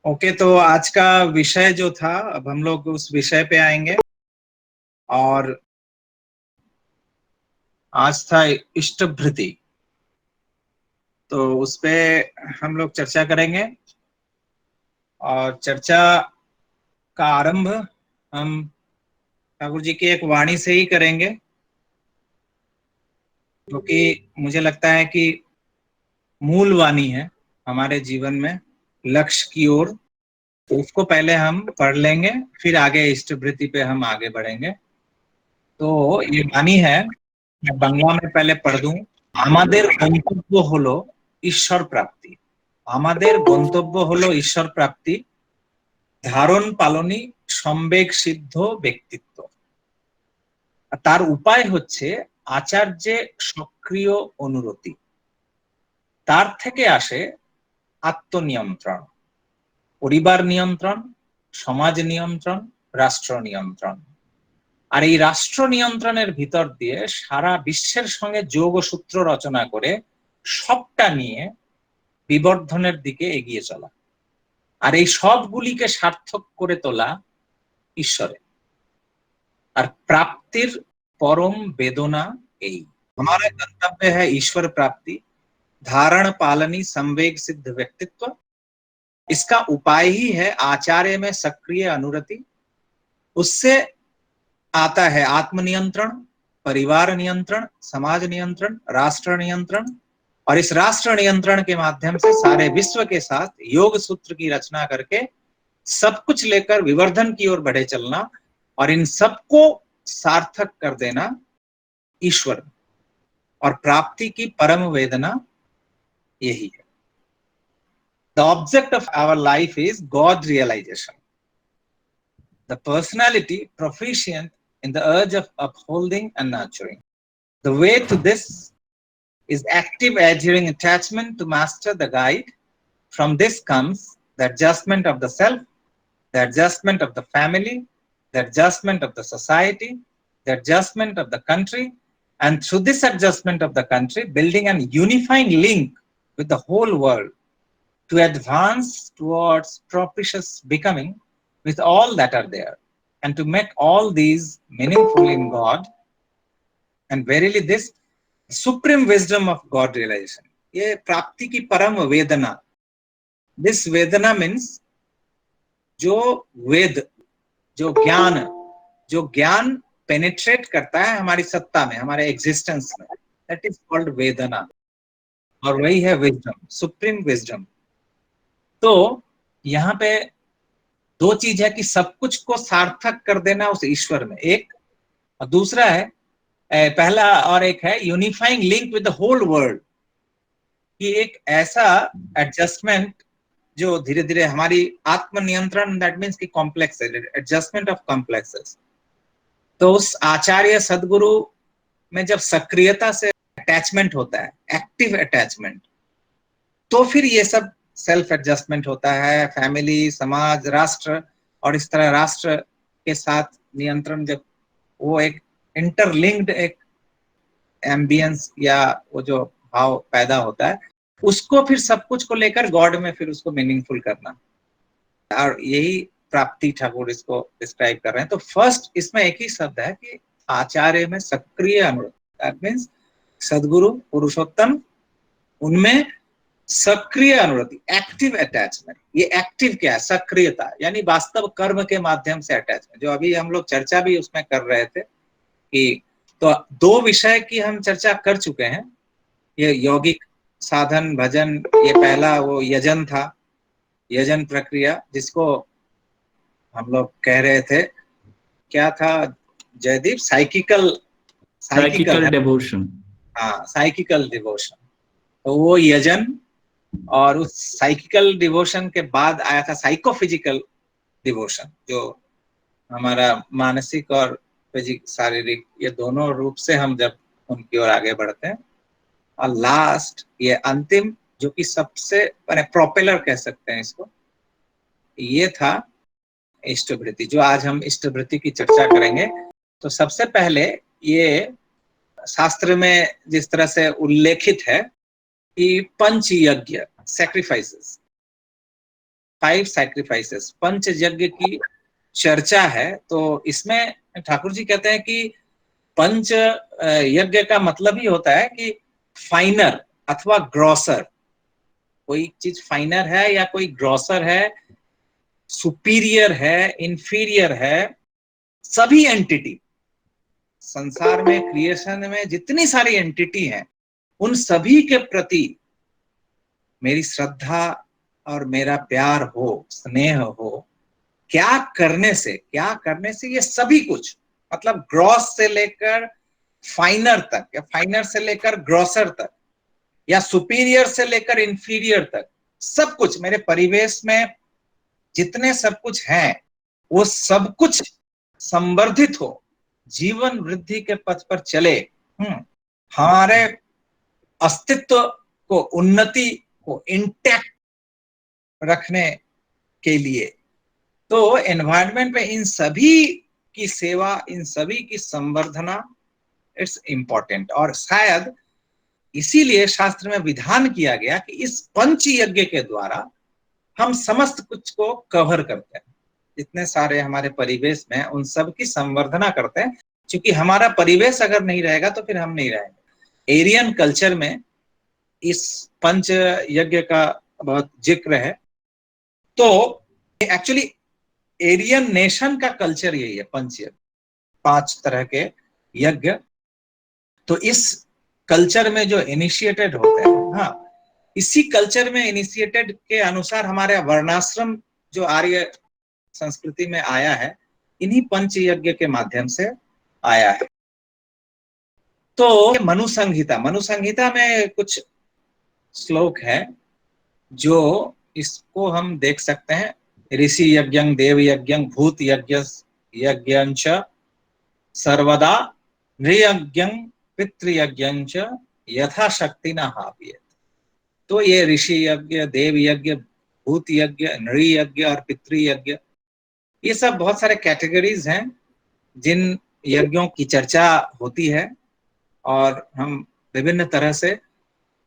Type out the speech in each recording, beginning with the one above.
Okay, तो आज का विषय जो था, अब हम लोग उस विषय पे आएंगे। और आज था इष्टभृति, तो उस पे हम लोग चर्चा करेंगे। और चर्चा का आरंभ हम ठाकुर जी की एक वाणी से ही करेंगे, क्योंकि मुझे लगता है कि मूल वाणी है हमारे जीवन में लक्ष्य की ओर। तो उसको पहले हम पढ़ लेंगे, फिर आगे इष्टभृति पे हम आगे बढ़ेंगे। तो ये वाणी है, मैं बांग्ला में पहले पढ़ दूं। আমাদের গন্তব্য হলো ঈশ্বর প্রাপ্তি। আমাদের গন্তব্য হলো ঈশ্বর প্রাপ্তি, ধারণ পালনই সম্বেগ সিদ্ধ ব্যক্তিত্ব। তার উপায় হচ্ছে আচার্যে সক্রিয় অনুরতি। তার থেকে আসে আত্মনিয়ন্ত্রণ, পরিবার নিয়ন্ত্রণ, সমাজ নিয়ন্ত্রণ, রাষ্ট্র নিয়ন্ত্রণ। আর এই রাষ্ট্র নিয়ন্ত্রণের ভিতর দিয়ে সারা বিশ্বের সঙ্গে যোগ সূত্র রচনা করে সবটা নিয়ে বিবর্ধনের দিকে এগিয়ে চলা, আর এই সবগুলিকে সার্থক করে তোলা ঈশ্বরে। আর প্রাপ্তির পরম বেদনা এই। हमारा गंतव्य है ईश्वर प्राप्ति, धारण पालनी संवेग सिद्ध व्यक्तित्व। इसका उपाय ही है आचार्य में सक्रिय अनुरति। उससे आता है आत्मनियंत्रण, परिवार नियंत्रण, समाज नियंत्रण, राष्ट्र नियंत्रण। और इस राष्ट्र नियंत्रण के माध्यम से सारे विश्व के साथ योग सूत्र की रचना करके सब कुछ लेकर विवर्धन की ओर बढ़े चलना, और इन सबको सार्थक कर देना ईश्वर। और प्राप्ति की परम वेदना यही है। The object of our life is God realization, the personality proficient in the urge of upholding and nurturing. The way to this is active adhering attachment to master the guide. From this comes the adjustment of the self, the adjustment of the family, the adjustment of the society, the adjustment of the country, and through this adjustment of the country, building an unifying link with the whole world to advance towards propitious becoming with all that are there, and to make all these meaningful in God. And verily this supreme wisdom of God realization, ये प्राप्ति की परम वेदना। This वेदना means जो वेद, जो ज्ञान penetrate करता है हमारी सत्ता में, हमारे एग्जिस्टेंस में, दैट इज कॉल्ड वेदना। और वही है विजडम, सुप्रीम विजडम। तो यहाँ पे दो चीज है कि सब कुछ को सार्थक कर देना उस ईश्वर में, एक। और दूसरा है, पहला और एक है unifying link with the whole world, कि एक ऐसा एडजस्टमेंट जो धीरे धीरे हमारी आत्मनियंत्रण, दैट मीन्स की कॉम्प्लेक्स एडजस्टमेंट ऑफ कॉम्प्लेक्सेस। तो उस आचार्य सदगुरु में जब सक्रियता से अटैचमेंट होता है, एक्टिव अटैचमेंट, तो फिर ये सब सेल्फ एडजस्टमेंट होता है, फैमिली, समाज, राष्ट्र। और इस तरह राष्ट्र के साथ नियंत्रण, जब वो एक इंटरलिंक्ड एक एम्बियंस या वो जो भाव पैदा होता है, उसको फिर सब कुछ को लेकर गॉड में फिर उसको मीनिंगफुल करना, और यही प्राप्ति ठाकुर इसको डिस्क्राइब कर रहे हैं। तो फर्स्ट इसमें एक ही शब्द है कि आचार्य में सक्रिय अनुरति, दैट मीन्स सदगुरु पुरुषोत्तम, उनमें सक्रिय अनुरति, एक्टिव अटैचमेंट। ये एक्टिव क्या है? सक्रियता, यानी वास्तव कर्म के माध्यम से अटैचमेंट, जो अभी हम लोग चर्चा भी उसमें कर रहे थे कि तो दो विषय की हम चर्चा कर चुके हैं। ये यौगिक साधन भजन, ये पहला वो यजन था, यजन प्रक्रिया, जिसको हम लोग कह रहे थे क्या था जयदीप? Psychical devotion. हाँ, साइकिकल डिवोशन। तो वो यजन, और उस साइकिकल डिवोशन के बाद आया था साइकोफिजिकल डिवोशन, जो हमारा मानसिक और शारीरिक, ये दोनों रूप से हम जब उनकी ओर आगे बढ़ते हैं। और लास्ट ये अंतिम, जो कि सबसे प्रोपेलर कह सकते हैं इसको, ये था इष्टभृति, जो आज हम इष्टभृति की चर्चा करेंगे। तो सबसे पहले ये शास्त्र में जिस तरह से उल्लेखित है कि पंच यज्ञ, सैक्रिफाइसेस, 5 सैक्रिफाइसेस, पंच यज्ञ की चर्चा है। तो इसमें ठाकुर जी कहते हैं कि पंच यज्ञ का मतलब ही होता है कि फाइनर अथवा ग्रॉसर, कोई चीज फाइनर है या कोई ग्रॉसर है, सुपीरियर है, इंफीरियर है, सभी एंटिटी संसार में, क्रिएशन में जितनी सारी एंटिटी हैं, उन सभी के प्रति मेरी श्रद्धा और मेरा प्यार हो, स्नेह हो। क्या करने से ये सभी कुछ, मतलब ग्रॉस से लेकर फाइनर तक, या फाइनर से लेकर ग्रॉसर तक, या सुपीरियर से लेकर इंफीरियर तक, सब कुछ मेरे परिवेश में जितने सब कुछ हैं, वो सब कुछ संवर्धित हो, जीवन वृद्धि के पथ पर चले, हमारे अस्तित्व को, उन्नति को इंटैक्ट रखने के लिए। तो एनवायरनमेंट में इन सभी की सेवा, इन सभी की संवर्धना, इट्स इंपॉर्टेंट। और शायद इसीलिए शास्त्र में विधान किया गया कि इस पंच यज्ञ के द्वारा हम समस्त कुछ को कवर करते हैं, जितने सारे हमारे परिवेश में, उन सब की संवर्धना करते हैं। क्योंकि हमारा परिवेश अगर नहीं रहेगा तो फिर हम नहीं रहेंगे। एरियन कल्चर में इस पंच यज्ञ का बहुत जिक्र है। तो एक्चुअली एरियन नेशन का कल्चर यही है, पंच यज्ञ, 5 तरह के यज्ञ। तो इस कल्चर में जो इनिशिएटेड होते हैं, हाँ, इसी कल्चर में इनिशिएटेड के अनुसार हमारे वर्णाश्रम जो आर्य संस्कृति में आया है, इन्हीं पंच यज्ञ के माध्यम से आया है। तो मनुसंहिता में कुछ श्लोक है जो इसको हम देख सकते हैं। ऋषि यज्ञं देव यज्ञं भूत यज्ञं च सर्वदा नृयज्ञं पितृयज्ञं च यथाशक्ति न हाव्येत। तो ये ऋषि यज्ञ, देव यज्ञ, भूत यज्ञ, नृयज्ञ और पितृयज्ञ, ये सब बहुत सारे कैटेगरीज हैं जिन यज्ञों की चर्चा होती है, और हम विभिन्न तरह से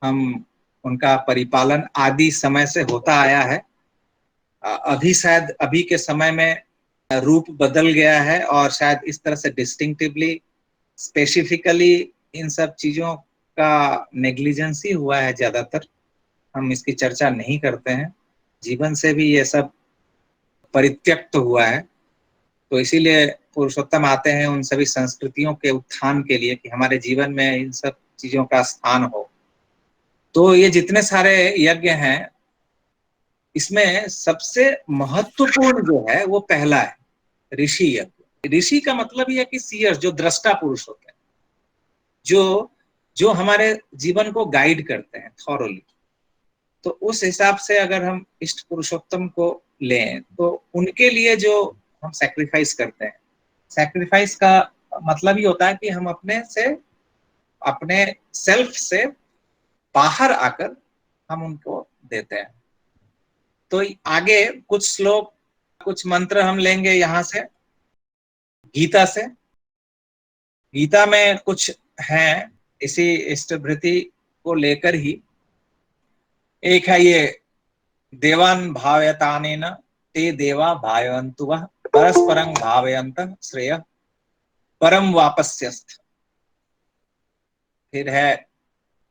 हम उनका परिपालन आदि समय से होता आया है। अभी शायद अभी के समय में रूप बदल गया है, और शायद इस तरह से डिस्टिंक्टिवली, स्पेसिफिकली इन सब चीजों का नेग्लिजेंस ही हुआ है ज्यादातर। हम इसकी चर्चा नहीं करते हैं, जीवन से भी ये सब परित्यक्त हुआ है। तो इसीलिए पुरुषोत्तम आते हैं उन सभी संस्कृतियों के उत्थान के लिए कि हमारे जीवन में इन सब चीजों का स्थान हो। तो ये जितने सारे यज्ञ हैं, इसमें सबसे महत्वपूर्ण जो है वो पहला है ऋषि यज्ञ। ऋषि का मतलब ये है कि सीयर्स, जो दृष्टा पुरुष होते हैं, जो हमारे जीवन को गाइड करते हैं थॉरोली। तो उस हिसाब से अगर हम इष्ट पुरुषोत्तम को लें तो उनके लिए जो हम सैक्रिफाइस करते हैं, सैक्रिफाइस का मतलब ही होता है कि हम अपने सेल्फ से बाहर आकर हम उनको देते हैं। तो आगे कुछ श्लोक, कुछ मंत्र हम लेंगे यहाँ से, गीता से। गीता में कुछ है इसी इष्टभृति को लेकर ही। एक है ये, देवान भावयतानेन ते देवा भावयन्तु वः परस्परं भावयन्तः श्रेयः परम वापस्यस्थ। फिर है,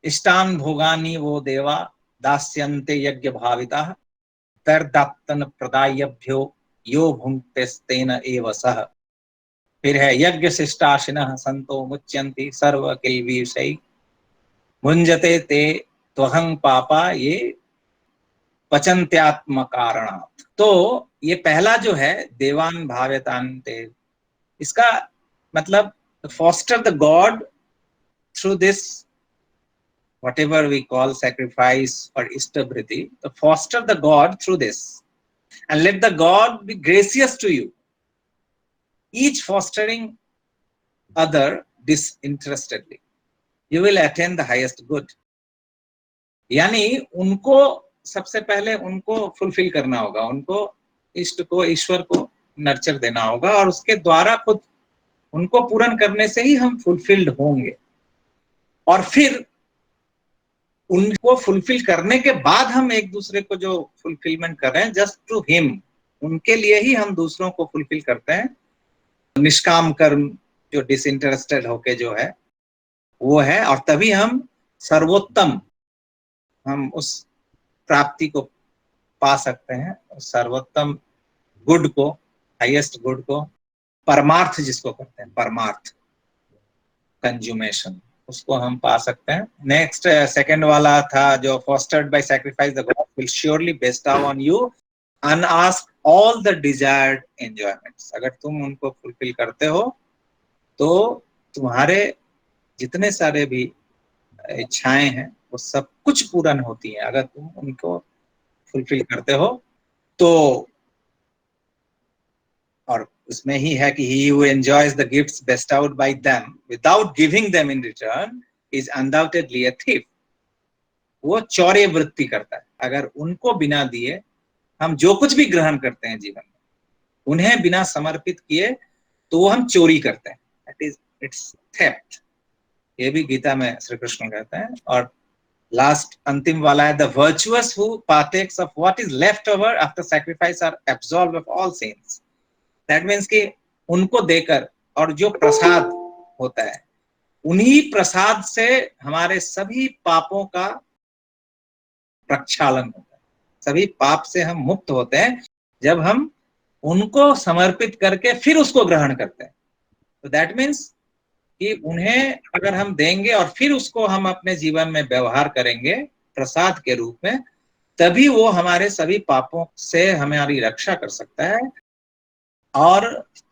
इष्टान भोगानि वो देवा दास्यन्ते यज्ञ भाविताः तर्दात्तन प्रदायभ्यो यो भुङ्क्तेस्तेन एव सः। फिर है, यज्ञ शिष्टाशिनः संतो मुच्यन्ति सर्व किल्बिषै भुञ्जते ते त्वहं पापा ये पचन्त्यात्म कारणात्। तो ये पहला जो है देवान भाव्यतान्ते, इसका मतलब foster the God through this whatever we call sacrifice or istabhriti, to foster the God through this and let the God be gracious to you, each fostering other disinterestedly, you will attain the highest good। यानी उनको सबसे पहले उनको fulfil करना होगा, उनको इष्ट को, ईश्वर को नर्चर देना होगा, और उसके द्वारा खुद उनको पूर्ण करने से ही हम फुलफिल्ड होंगे। और फिर उनको फुलफिल करने के बाद हम एक दूसरे को जो फुलफिलमेंट कर रहे हैं, जस्ट टू हिम, उनके लिए ही हम दूसरों को फुलफिल करते हैं। निष्काम कर्म जो डिसइंटरेस्टेड होके जो है वो है, और तभी हम सर्वोत्तम, हम उस प्राप्ति को पा सकते हैं, सर्वोत्तम गुड को, हाईएस्ट गुड को, परमार्थ जिसको कहते हैं, परमार्थ कंज्यूमेशन, उसको हम पा सकते हैं। नेक्स्ट सेकंड वाला था जो fostered by sacrifice the god will surely bestow on you unasked all the desired enjoyments. अगर तुम उनको फुलफिल करते हो तो तुम्हारे जितने सारे भी इच्छाएं हैं वो सब कुछ पूर्ण होती हैं अगर तुम उनको फुलफिल करते हो तो। और उसमें ही है कि he who enjoys the gifts bestowed by them without giving them in return is undoubtedly a thief। वो चौर्य वृत्ति करता है। अगर उनको बिना दिए हम जो कुछ भी ग्रहण करते हैं जीवन में, उन्हें बिना समर्पित किए, तो वो हम चोरी करते हैं। It's theft. ये भी गीता में श्री कृष्ण कहते हैं। और लास्ट अंतिम वाला है, the virtuous who partakes of what is left over after sacrifice are absolved of all sins. That means कि उनको देकर, और जो प्रसाद होता है उन्हीं प्रसाद से हमारे सभी पापों का प्रक्षालन होता है, सभी पाप से हम मुक्त होते हैं जब हम उनको समर्पित करके फिर उसको ग्रहण करते हैं। तो दैट मीन्स कि उन्हें अगर हम देंगे और फिर उसको हम अपने जीवन में व्यवहार करेंगे प्रसाद के रूप में, तभी वो हमारे सभी पापों से हमारी रक्षा कर सकता है। और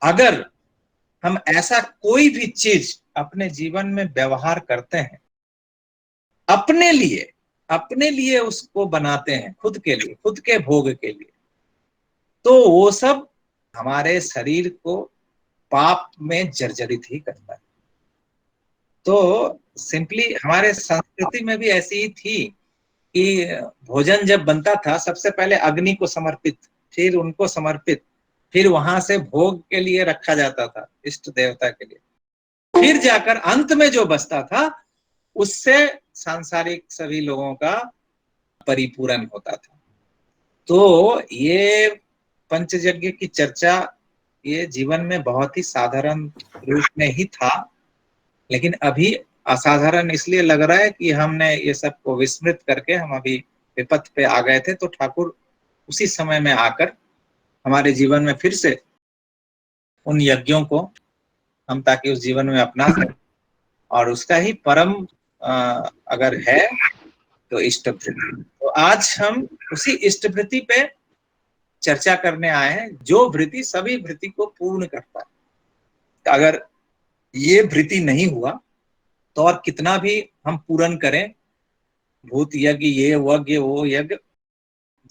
अगर हम ऐसा कोई भी चीज अपने जीवन में व्यवहार करते हैं, अपने लिए उसको बनाते हैं, खुद के लिए, खुद के भोग के लिए, तो वो सब हमारे शरीर को पाप में जर्जरित ही करता है। तो सिंपली हमारे संस्कृति में भी ऐसी ही थी कि भोजन जब बनता था सबसे पहले अग्नि को समर्पित, फिर उनको समर्पित, फिर वहां से भोग के लिए रखा जाता था इष्ट देवता के लिए, फिर जाकर अंत में जो बचता था उससे सांसारिक सभी लोगों का परिपूरण होता था। तो ये पंचयज्ञ की चर्चा ये जीवन में बहुत ही साधारण रूप में ही था, लेकिन अभी असाधारण इसलिए लग रहा है कि हमने ये सब को विस्मृत करके हम अभी विपथ पे आ गए थे। तो ठाकुर उसी समय में आकर हमारे जीवन में फिर से उन यज्ञों को हम ताकि उस जीवन में अपना सकें, और उसका ही परम अगर है तो इष्टभृति। तो आज हम उसी इष्टभृति पे चर्चा करने आए हैं, जो भृति सभी भृति को पूर्ण करता है। अगर ये भृति नहीं हुआ तो और कितना भी हम पूर्ण करें, भूत यज्ञ, ये यज्ञ, वो यज्ञ,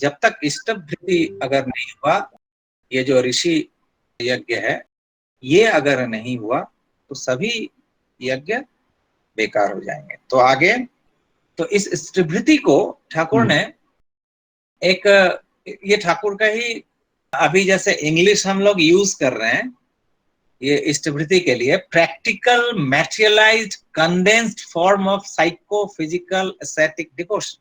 जब तक इष्टभृति अगर नहीं हुआ, ये जो ऋषि यज्ञ है ये अगर नहीं हुआ तो सभी यज्ञ बेकार हो जाएंगे। तो आगे तो इस इष्टभृति को ठाकुर ने एक, ये ठाकुर का ही अभी जैसे इंग्लिश हम लोग यूज कर रहे हैं ये इष्टभृति के लिए, practical materialised condensed form of psychophysical aesthetic devotion,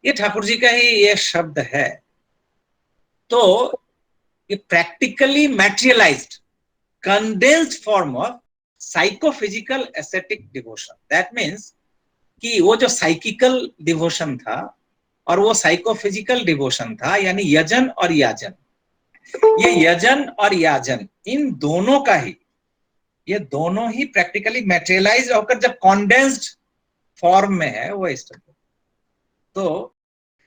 ये ठाकुर जी का ही ये शब्द है। तो ये practically materialised condensed form of psychophysical aesthetic devotion. That means कि वो जो साइकिकल डिवोशन था और वो साइकोफिजिकल डिवोशन था, यानी यजन और याजन, ये यजन और याजन इन दोनों का ही, ये दोनों ही प्रैक्टिकली मैटेरियलाइज होकर जब कॉन्डेंस्ड फॉर्म में है वो इष्टभृति। तो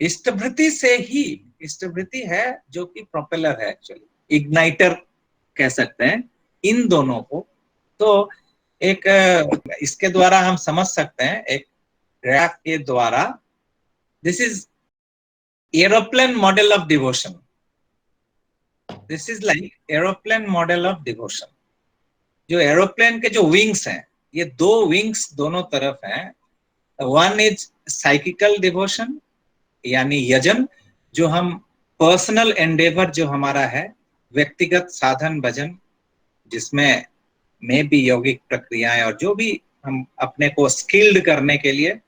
इष्टभृति से ही, इष्टभृति है जो कि प्रोपेलर है, एक्चुअली इग्नाइटर कह सकते हैं इन दोनों को। तो एक इसके द्वारा हम समझ सकते हैं, एक ग्राफ के द्वारा, this is aeroplane model of devotion, this is like aeroplane model of devotion. जो एरोप्लेन के जो विंग्स हैं, ये दो विंग्स दोनों तरफ हैं। वन इज साइकिकल डिवोशन यानी यजन, जो हम पर्सनल एंडेवर जो हमारा है, व्यक्तिगत साधन भजन, जिसमें में भी यौगिक प्रक्रियाएं और जो भी हम अपने को स्किल्ड करने के लिए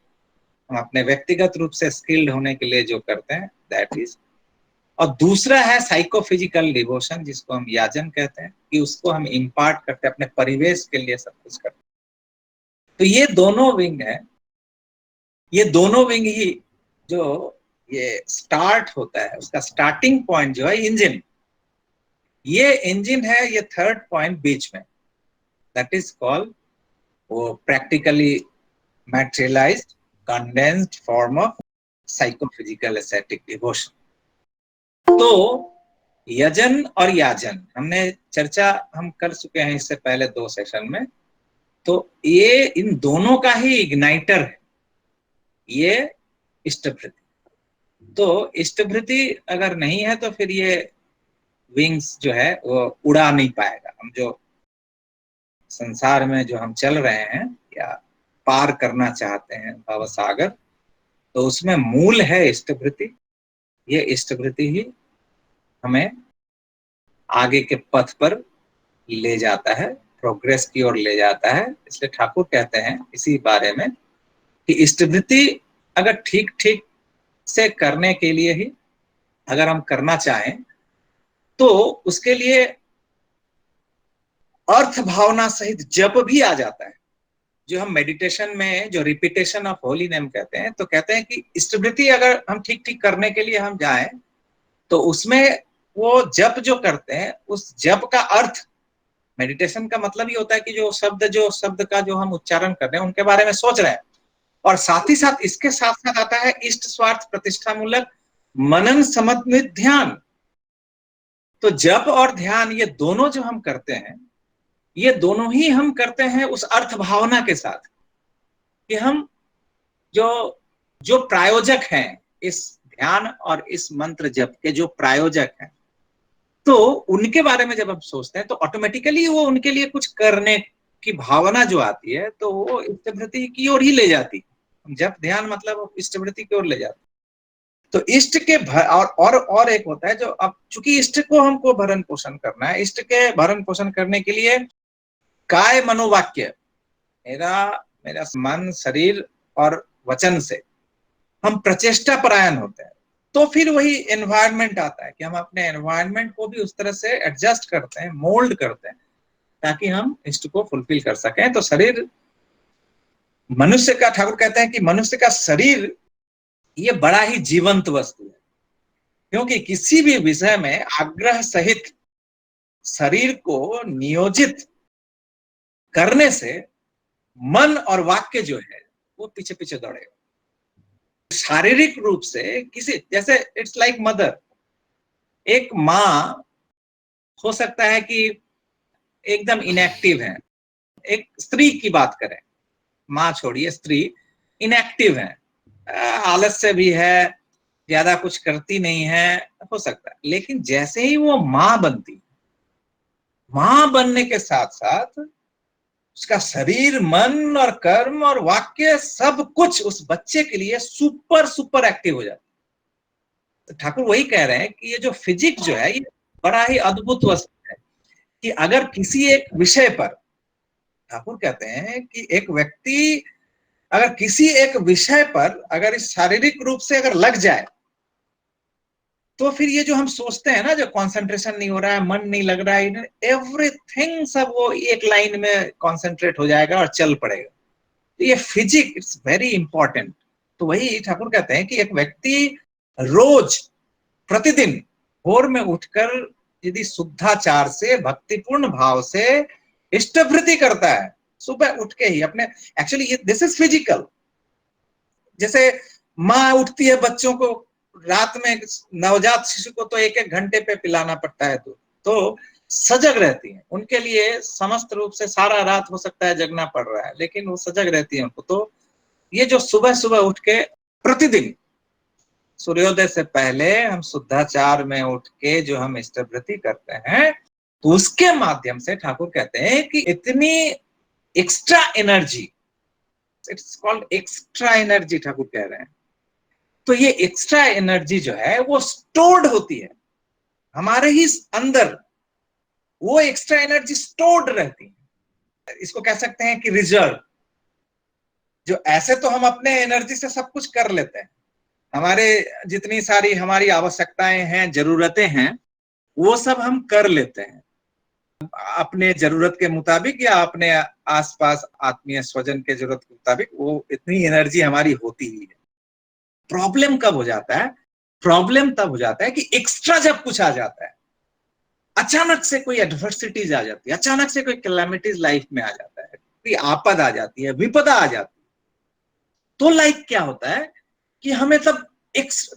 हम अपने व्यक्तिगत रूप से स्किल्ड होने के लिए जो करते हैं, दैट इज। और दूसरा है साइकोफिजिकल डिवोशन, जिसको हम याजन कहते हैं, कि उसको हम इम्पार्ट करते हैं, अपने परिवेश के लिए सब कुछ करते हैं। तो ये दोनों विंग है, ये दोनों विंग ही जो ये स्टार्ट होता है, उसका स्टार्टिंग पॉइंट जो है इंजन, ये इंजन है, ये थर्ड पॉइंट बीच में, दैट इज कॉल्ड वो practically materialized condensed form of psychophysical ascetic devotion। तो यजन और याजन हमने चर्चा हम कर चुके हैं इससे पहले 2 सेशन में। तो ये इन दोनों का ही इग्नाइटर है, ये इष्टभृति। तो इष्टभृति अगर नहीं है तो फिर ये विंग्स जो है वो उड़ा नहीं पाएगा। हम जो संसार में जो हम चल रहे हैं या पार करना चाहते हैं भवसागर, तो उसमें मूल है इष्टभृति। ये इष्टभृति ही हमें आगे के पथ पर ले जाता है, प्रोग्रेस की ओर ले जाता है। इसलिए ठाकुर कहते हैं इसी बारे में कि इष्टभृति अगर ठीक ठीक से करने के लिए ही अगर हम करना चाहें तो उसके लिए अर्थ भावना सहित जप भी आ जाता है। जो हम मेडिटेशन में जो रिपीटेशन ऑफ होली नेम कहते हैं, तो कहते हैं कि इष्टभृति अगर हम ठीक ठीक करने के लिए हम जाएं तो उसमें वो जप जो करते हैं, उस जप का अर्थ, मेडिटेशन का मतलब ही होता है कि जो शब्द का जो हम उच्चारण कर रहे हैं उनके बारे में सोच रहे हैं, और साथ ही साथ इसके साथ साथ आता है इष्ट स्वार्थ प्रतिष्ठा मूलक मनन समन्वित ध्यान। तो जप और ध्यान ये दोनों जो हम करते हैं, ये दोनों ही हम करते हैं उस अर्थ भावना के साथ कि हम जो जो प्रायोजक हैं इस ध्यान और इस मंत्र जप के, जो प्रायोजक हैं, तो उनके बारे में जब हम सोचते हैं तो ऑटोमेटिकली वो उनके लिए कुछ करने की भावना जो आती है तो वो इष्टभृति की ओर ही ले जाती है। जप ध्यान मतलब इष्टभृति की ओर ले जाती। तो इष्ट के और एक होता है जो, अब चूंकि इष्ट को हमको भरण पोषण करना है, इष्ट के भरण पोषण करने के लिए काय मनोवाक्य, मेरा मन, शरीर और वचन से हम प्रचेष्टा परायण होते हैं। तो फिर वही एनवायरनमेंट आता है कि हम अपने एनवायरनमेंट को भी उस तरह से एडजस्ट करते हैं, मोल्ड करते हैं, ताकि हम इष्ट को फुलफिल कर सकें। तो शरीर मनुष्य का, ठाकुर कहते हैं कि मनुष्य का शरीर ये बड़ा ही जीवंत वस्तु है, क्योंकि किसी भी विषय में आग्रह सहित शरीर को नियोजित करने से मन और वाक्य जो है वो पीछे पीछे दौड़ेगा। शारीरिक रूप से किसी, जैसे इट्स लाइक मदर, एक माँ हो सकता है कि एकदम इनएक्टिव है। एक स्त्री की बात करें, माँ छोड़िए, स्त्री इनएक्टिव है, आलस्य भी है, ज्यादा कुछ करती नहीं है, हो सकता है। लेकिन जैसे ही वो माँ बनती, माँ बनने के साथ साथ उसका शरीर, मन और कर्म और वाक्य सब कुछ उस बच्चे के लिए सुपर सुपर एक्टिव हो जाता है। तो ठाकुर वही कह रहे हैं कि ये जो फिजिक्स जो है ये बड़ा ही अद्भुत वस्तु है कि अगर किसी एक विषय पर, ठाकुर कहते हैं कि एक व्यक्ति अगर किसी एक विषय पर अगर इस शारीरिक रूप से अगर लग जाए, तो फिर ये जो हम सोचते हैं ना, जो कंसंट्रेशन नहीं हो रहा है, मन नहीं लग रहा है, एवरीथिंग सब वो एक लाइन में कंसंट्रेट हो जाएगा और चल पड़ेगा। तो ये फिजिक्स इट्स वेरी इंपॉर्टेंट। तो वही ठाकुर कहते हैं कि एक व्यक्ति रोज प्रतिदिन भोर में उठकर यदि शुद्धाचार से, भक्तिपूर्ण भाव से इष्टभृति करता है, सुबह उठ के ही अपने, एक्चुअली ये दिस इज फिजिकल। जैसे माँ उठती है बच्चों को रात में, नवजात शिशु को तो 1-1 घंटे पे पिलाना पड़ता है दूध, तो सजग रहती है। उनके लिए समस्त रूप से सारा रात हो सकता है जगना पड़ रहा है, लेकिन वो सजग रहती है उनको। तो ये जो सुबह सुबह उठ के प्रतिदिन सूर्योदय से पहले हम शुद्धाचार में उठ के जो हम इष्टभृति करते हैं, तो उसके माध्यम से ठाकुर कहते हैं कि इतनी extra energy, it's called extra energy, Thakur कह रहे हैं। तो ये एक्स्ट्रा एनर्जी जो है वो स्टोर्ड होती है हमारे ही अंदर, वो एक्स्ट्रा एनर्जी स्टोर्ड रहती है। इसको कह सकते हैं कि रिजर्व। जो ऐसे तो हम अपने एनर्जी से सब कुछ कर लेते हैं, हमारे जितनी सारी हमारी आवश्यकताएं हैं, जरूरतें हैं, वो सब हम कर लेते हैं अपने जरूरत के मुताबिक या अपने आसपास आत्मीय स्वजन के जरूरत के मुताबिक, वो इतनी एनर्जी हमारी होती ही है। प्रॉब्लम कब हो जाता है? प्रॉब्लम तब हो जाता है कि एक्स्ट्रा जब कुछ आ जाता है, अचानक से कोई एडवर्सिटीज आ जाती है, अचानक से कोई कैलामिटीज लाइफ में आ जाता है, कोई आपद आ जाती है, विपदा आ जाती है, तो लाइक क्या होता है कि हमें तब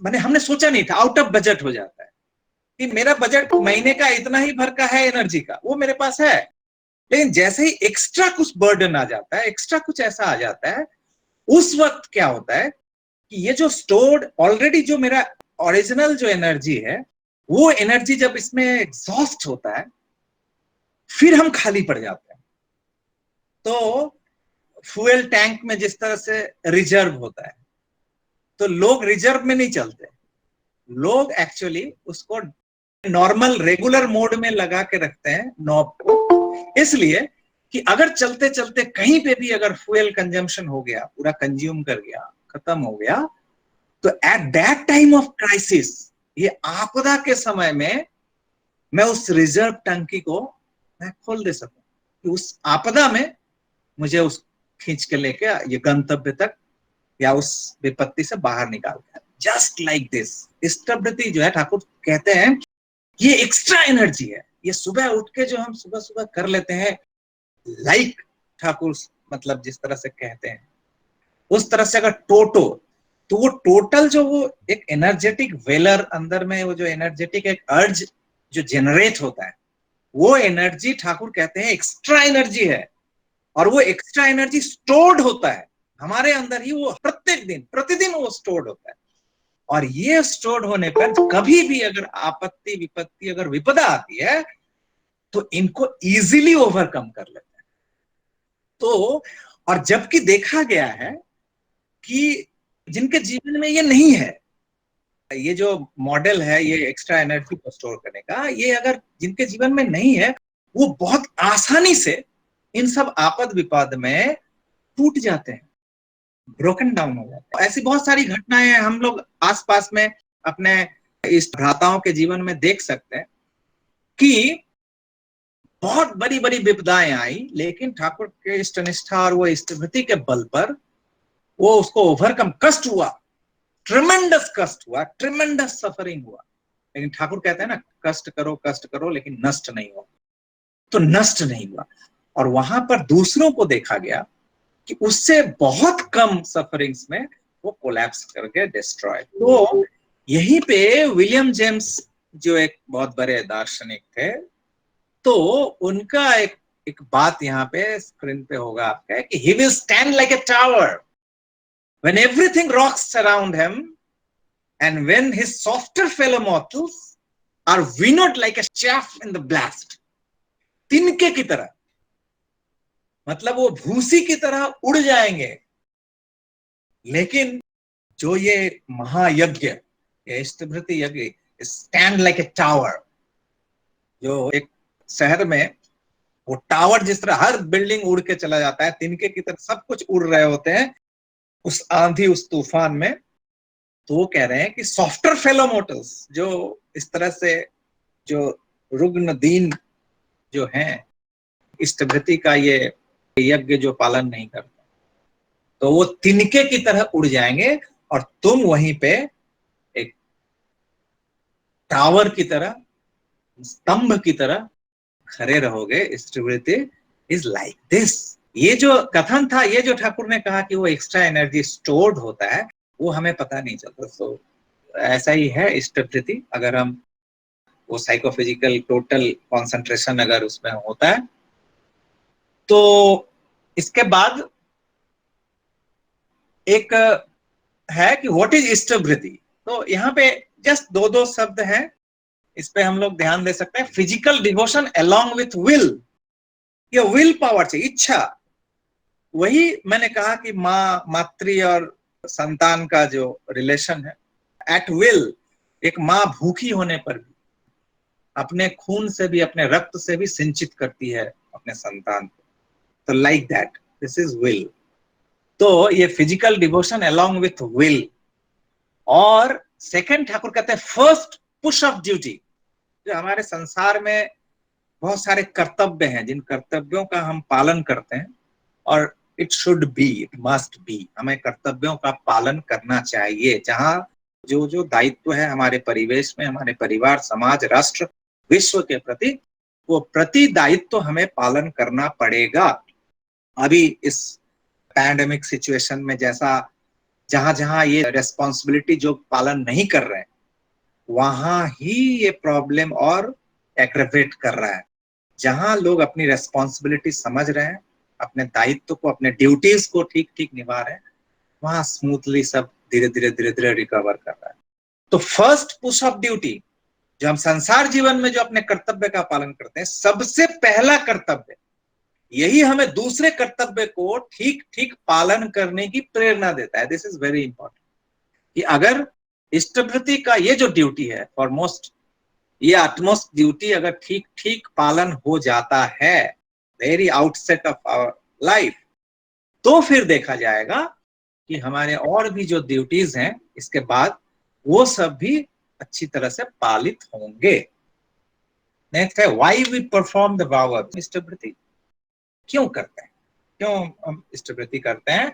मैंने हमने सोचा नहीं था, आउट ऑफ बजट हो जाता है कि मेरा बजट महीने का इतना ही भर का है एनर्जी का, वो मेरे पास है, लेकिन जैसे ही एक्स्ट्रा कुछ बर्डन आ जाता है, एक्स्ट्रा कुछ ऐसा आ जाता है, उस वक्त क्या होता है कि ये जो स्टोर्ड ऑलरेडी जो मेरा ओरिजिनल जो एनर्जी है, वो एनर्जी जब इसमें एग्जॉस्ट होता है, फिर हम खाली पड़ जाते हैं। तो फ्यूल टैंक में जिस तरह से रिजर्व होता है, तो लोग रिजर्व में नहीं चलते, लोग एक्चुअली उसको नॉर्मल रेगुलर मोड में लगा के रखते हैं नॉब को, इसलिए कि अगर चलते चलते कहीं पे भी अगर फ्यूल कंजम्पशन हो गया, पूरा कंज्यूम कर गया, खत्म हो गया, तो at that time of crisis, ये आपदा के समय में मैं उस रिजर्व टंकी को मैं खोल दे सकूं कि उस आपदा में मुझे उस खींच के लेके ये गंतव्य तक या उस विपत्ति से बाहर निकाल दिया। जस्ट लाइक दिस स्टेबिलिटी जो है, ठाकुर कहते हैं ये एक्स्ट्रा एनर्जी है, ये सुबह उठ के जो हम सुबह सुबह कर लेते हैं, लाइक ठाकुर मतलब जिस तरह से कहते हैं उस तरह से अगर टोटो, तो वो टोटल जो वो एक एनर्जेटिक वेलर अंदर में, वो जो एनर्जेटिक एक अर्ज जो जनरेट होता है, वो एनर्जी ठाकुर कहते हैं एक्स्ट्रा एनर्जी है, और वो एक्स्ट्रा एनर्जी स्टोर्ड होता है हमारे अंदर ही, वो प्रत्येक दिन प्रतिदिन वो स्टोर्ड होता है। और ये स्टोर्ड होने पर कभी भी अगर आपत्ति विपत्ति अगर विपदा आती है, तो इनको इजीली ओवरकम कर लेते हैं। तो और जबकि देखा गया है कि जिनके जीवन में ये नहीं है, ये जो मॉडल है ये एक्स्ट्रा एनर्जी को स्टोर करने का, ये अगर जिनके जीवन में नहीं है, वो बहुत आसानी से इन सब आपद विपद में टूट जाते हैं, ब्रोकन डाउन हो जाते हैं। ऐसी बहुत सारी घटनाएं हम लोग आसपास में अपने इस भ्राताओं के जीवन में देख सकते हैं कि बहुत बड़ी बड़ी विपदाएं आई, लेकिन ठाकुर के इष्टनिष्ठा और वो इष्टभृति के बल पर वो उसको ओवरकम, कष्ट हुआ, ट्रिमेंडस कष्ट हुआ, ट्रिमेंडस सफरिंग हुआ, लेकिन ठाकुर कहते हैं ना, कष्ट करो लेकिन नष्ट नहीं हो, तो नष्ट नहीं हुआ। और वहां पर दूसरों को देखा गया कि उससे बहुत कम सफरिंग्स में वो कोलैप्स करके डिस्ट्रॉय। तो यहीं पे विलियम जेम्स जो एक बहुत बड़े दार्शनिक थे, तो उनका एक बात यहाँ पे स्क्रीन पे होगा आपका कि he will stand like a tower when everything rocks around him and when his softer fellow mortals are winnowed like a chaff in the blast। तिनके की तरह, मतलब वो भूसी की तरह उड़ जाएंगे, लेकिन जो ये महायज्ञ, ये इष्टभृति यज्ञ, स्टैंड लाइक ए टावर, जो एक शहर में वो टावर जिस तरह हर बिल्डिंग उड़ के चला जाता है, तिनके की तरह सब कुछ उड़ रहे होते हैं उस आंधी उस तूफान में। तो वो कह रहे हैं कि सॉफ्टर फेलो मोटल्स, जो इस तरह से जो रुग्ण दीन जो हैं, इष्टभृति का ये यज्ञ जो पालन नहीं करते, तो वो तिनके की तरह उड़ जाएंगे और तुम वहीं पे एक टावर की तरह, स्तंभ की तरह खड़े रहोगे। इष्टभृति इज लाइक दिस। ये जो कथन था, ये जो ठाकुर ने कहा कि वो एक्स्ट्रा एनर्जी स्टोर्ड होता है, वो हमें पता नहीं चलता। तो ऐसा ही है इष्टभृति, अगर हम वो साइकोफिजिकल टोटल कंसंट्रेशन अगर उसमें होता है। तो इसके बाद एक है कि व्हाट इज इष्टभृति। तो यहाँ पे जस्ट दो शब्द हैं, इस पे हम लोग ध्यान दे सकते हैं। Physical devotion along with will, ये विल पावर से, इच्छा, वही मैंने कहा कि माँ, मातृ और संतान का जो रिलेशन है, एट विल, एक माँ भूखी होने पर भी अपने खून से भी, अपने रक्त से भी सिंचित करती है अपने संतान को। तो like that, this is will. तो ये physical devotion along with will. और सेकंड ठाकुर कहते हैं फर्स्ट पुश ऑफ ड्यूटी। जो हमारे संसार में बहुत सारे कर्तव्य हैं, जिन कर्तव्यों का हम पालन करते हैं, और it should be, it must be, हमें कर्तव्यों का पालन करना चाहिए। जहां जो जो दायित्व है हमारे परिवेश में, हमारे परिवार, समाज, राष्ट्र, विश्व के प्रति, वो प्रति दायित्व हमें पालन करना पड़ेगा। अभी इस पैंडेमिक सिचुएशन में जैसा जहां जहां ये रेस्पॉन्सिबिलिटी जो पालन नहीं कर रहे हैं, वहां ही ये प्रॉब्लम और एग्रेवेट कर रहा है। जहां लोग अपनी रेस्पॉन्सिबिलिटी समझ रहे हैं, अपने दायित्व को, अपने ड्यूटीज को ठीक ठीक निभा रहे हैं, वहां स्मूथली सब धीरे धीरे धीरे धीरे रिकवर कर रहा है। तो फर्स्ट पुश ऑफ ड्यूटी, जो हम संसार जीवन में जो अपने कर्तव्य का पालन करते हैं, सबसे पहला कर्तव्य, यही हमें दूसरे कर्तव्य को ठीक ठीक पालन करने की प्रेरणा देता है। दिस इज वेरी इंपॉर्टेंट कि अगर इष्टभृति का ये जो ड्यूटी है, फॉरमोस्ट ये अटमोस्ट ड्यूटी अगर ठीक ठीक पालन हो जाता है very outset of our life, तो फिर देखा जाएगा कि हमारे और भी जो ड्यूटीज हैं इसके बाद, वो सब भी अच्छी तरह से पालित होंगे। नेक्स्ट है why we perform the vow of इष्टभृति। क्यों करते हैं, क्यों हम इष्टभृति करते हैं?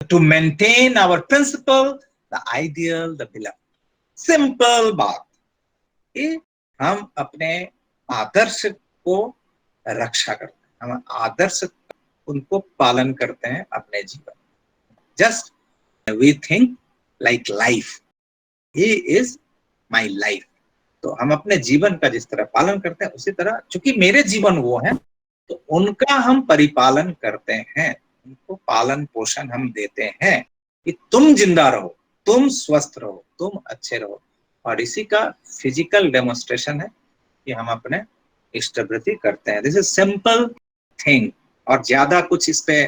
To maintain our principle, the ideal, the beloved. Simple बात, ये हम अपने आदर्श को रक्षा करते हैं, हम आदर्श उनको पालन करते हैं अपने जीवन। Just we think like life, he is my life. तो हम अपने जीवन का जिस तरह पालन करते हैं, उसी तरह चूंकि मेरे जीवन वो है, तो उनका हम परिपालन करते हैं, उनको पालन पोषण हम देते हैं कि तुम जिंदा रहो, तुम स्वस्थ रहो, तुम अच्छे रहो। और इसी का फिजिकल डेमोन्स्ट्रेशन है कि हम अपने इष्टभृति करते हैं। दिस इज सिंपल थिंग, और ज्यादा कुछ इस पे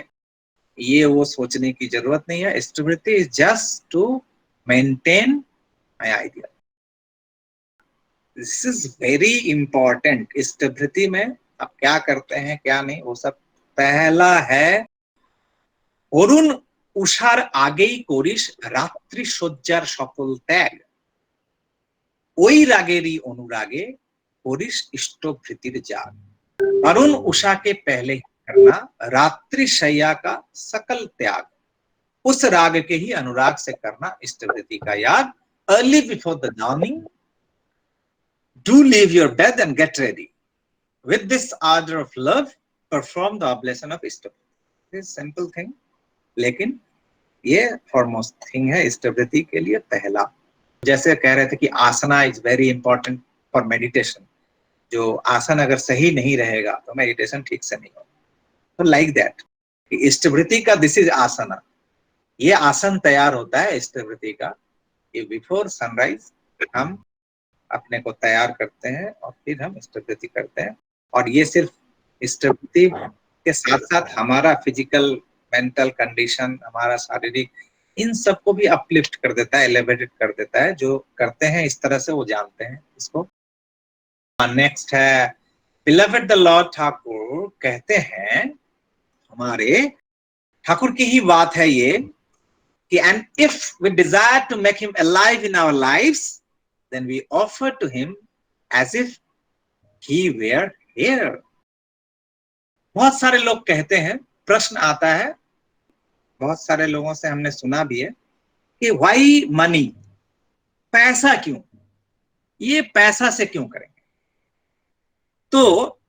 ये वो सोचने की जरूरत नहीं है। Ishtabhriti is just to maintain my idea. This is very important. इष्टभृति में अब क्या करते हैं क्या नहीं, वो सब पहला है অরুণ উষার আগেই করিস রাত্রি শয্যার সকল ত্যাগ, ওই রাগেরই অনুরাगे করিস इष्टभृतिर जाग। अरुण उषा के पहले ही करना रात्रि शैया का सकल त्याग, उस राग के ही अनुराग से करना इष्टभृति का याग। Early before the dawning do leave your bed and get ready, with this ardor of love perform the oblation of इष्टभृति। this simple thing, लेकिन ये फॉरमोस्ट थिंग है इष्टभृति के लिए पहला। जैसे कह रहे थे कि asana is very important for meditation. जो आसन अगर सही नहीं रहेगा तो मेडिटेशन ठीक से नहीं होगा। तो लाइक दैट इष्टभृति का दिस इज आसना। ये आसन तैयार होता है इष्टभृति का, ये बिफोर सनराइज हम अपने को तैयार करते हैं और फिर हम इष्टभृति करते हैं। और ये सिर्फ इष्टभृति के साथ साथ हमारा फिजिकल मेंटल कंडीशन, हमारा शारीरिक, इन सबको भी अपलिफ्ट कर देता है, एलिवेटेड कर देता है। जो करते हैं इस तरह से वो जानते हैं इसको। नेक्स्ट है बिलवेड द लॉर्ड ठाकुर कहते हैं, हमारे ठाकुर की ही बात है ये कि and if we desire to make him alive in our lives then we offer to him as if he were here. बहुत सारे लोग कहते हैं, प्रश्न आता है, बहुत सारे लोगों से हमने सुना भी है कि व्हाई मनी, पैसा क्यों, ये पैसा से क्यों करेंगे। तो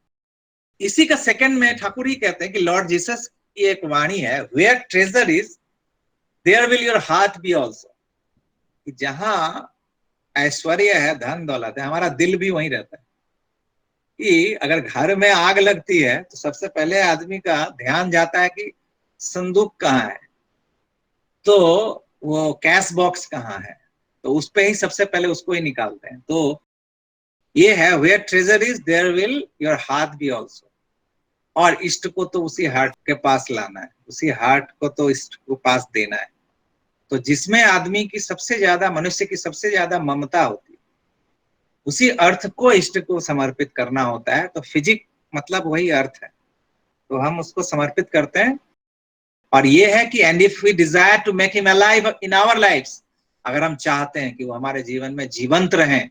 इसी का सेकंड में ठाकुर ही कहते हैं कि लॉर्ड जीसस की एक वाणी है, where treasure is there will your heart be also. जहां ऐश्वर्य है, धन दौलत है, हमारा दिल भी वहीं रहता है। कि अगर घर में आग लगती है तो सबसे पहले आदमी का ध्यान जाता है कि संदूक कहाँ है, तो वो कैश बॉक्स कहाँ है, तो उस पे ही सबसे पहले उसको ही निकालते हैं। तो ये है where treasure is there will your heart be also. और इष्ट को तो उसी हार्ट के पास लाना है, उसी हार्ट को तो इष्ट को पास देना है। तो जिसमें आदमी की सबसे ज्यादा, मनुष्य की सबसे ज्यादा ममता होती है, उसी अर्थ को इष्ट को समर्पित करना होता है। तो फिजिक मतलब वही अर्थ है, तो हम उसको समर्पित करते हैं और ये है कि and if we desire to make him alive in our lives, अगर हम चाहते हैं कि वो हमारे जीवन में जीवंत रहें,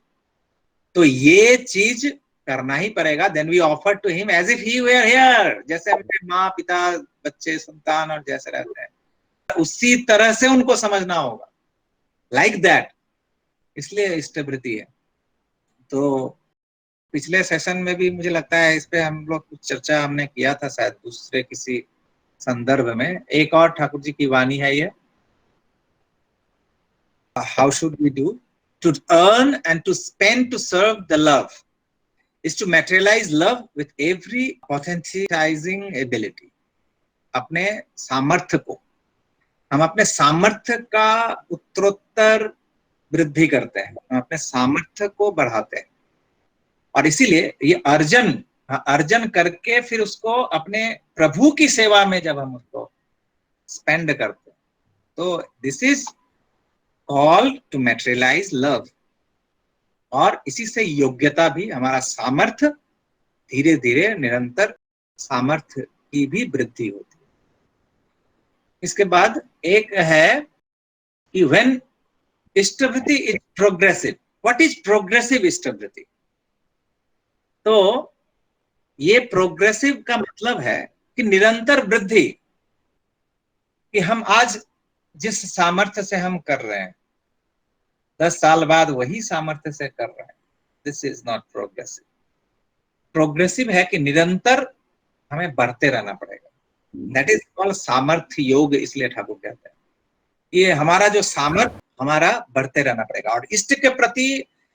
तो ये चीज करना ही पड़ेगा। Then we offer to him as if he were here, जैसे हमारे माँ पिता बच्चे संतान और जैसे रहते हैं उसी तरह से उनको समझना होगा, लाइक दैट। इसलिए इष्टवृत्ति है। तो पिछले सेशन में भी मुझे लगता है इस पे हम लोग कुछ चर्चा हमने किया था शायद दूसरे किसी संदर्भ में। एक और ठाकुर जी की वाणी है ये, how should we do to earn and to spend to serve the love is to materialize love with every authenticizing ability। अपने सामर्थ्य को, हम अपने सामर्थ्य का उत्तरोत्तर वृद्धि करते हैं, हम अपने सामर्थ्य को बढ़ाते हैं। और इसीलिए ये अर्जन करके फिर उसको अपने प्रभु की सेवा में जब हम उसको स्पेंड करते हैं, तो this is called to materialise love. और इसी से योग्यता भी, हमारा सामर्थ्य धीरे धीरे निरंतर सामर्थ्य की भी वृद्धि होती है। इसके बाद एक है कि when Ishtavritti is progressive. What is progressive Ishtavritti? तो ये प्रोग्रेसिव का मतलब है कि निरंतर वृद्धि, कि हम आज जिस सामर्थ्य से हम कर रहे हैं 10 साल बाद वही सामर्थ्य से कर रहे हैं। This is not progressive. Progressive है कि निरंतर हमें बढ़ते रहना पड़ेगा। दैट इज कॉल्ड सामर्थ्य योग। इसलिए ठाकुर कहते हैं ये हमारा जो सामर्थ्य हमारा बढ़ते रहना पड़ेगा। और इष्ट के प्रति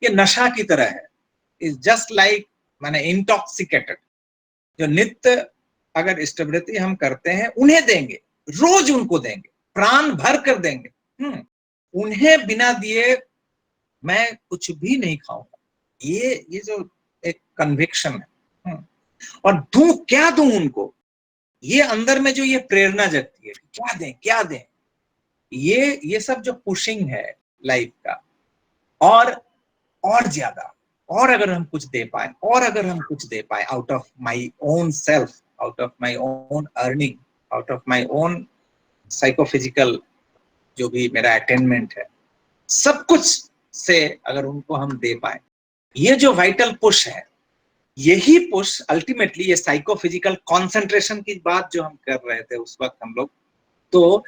ये नशा की तरह है, इज जस्ट लाइक माने इंटॉक्सिकेटेड। जो नित्य अगर इष्टवृत्ति हम करते हैं, उन्हें देंगे, रोज उनको देंगे, प्राण भर कर देंगे, उन्हें बिना दिए मैं कुछ भी नहीं खाऊंगा, ये जो एक कन्विक्शन है। और दूं क्या दूं उनको, ये अंदर में जो ये प्रेरणा जगती है, क्या दें क्या दें, ये सब जो पुशिंग है लाइफ का, और ज्यादा, और अगर हम कुछ दे पाए, और अगर हम कुछ दे पाए out of my own self, out of my own earning, out of my own psychophysical जो भी मेरा अटेनमेंट है, सब कुछ से अगर उनको हम दे पाए, ये जो वाइटल पुश है, यही पुश अल्टीमेटली ये साइकोफिजिकल कंसंट्रेशन की बात जो हम कर रहे थे उस वक्त हम लोग, तो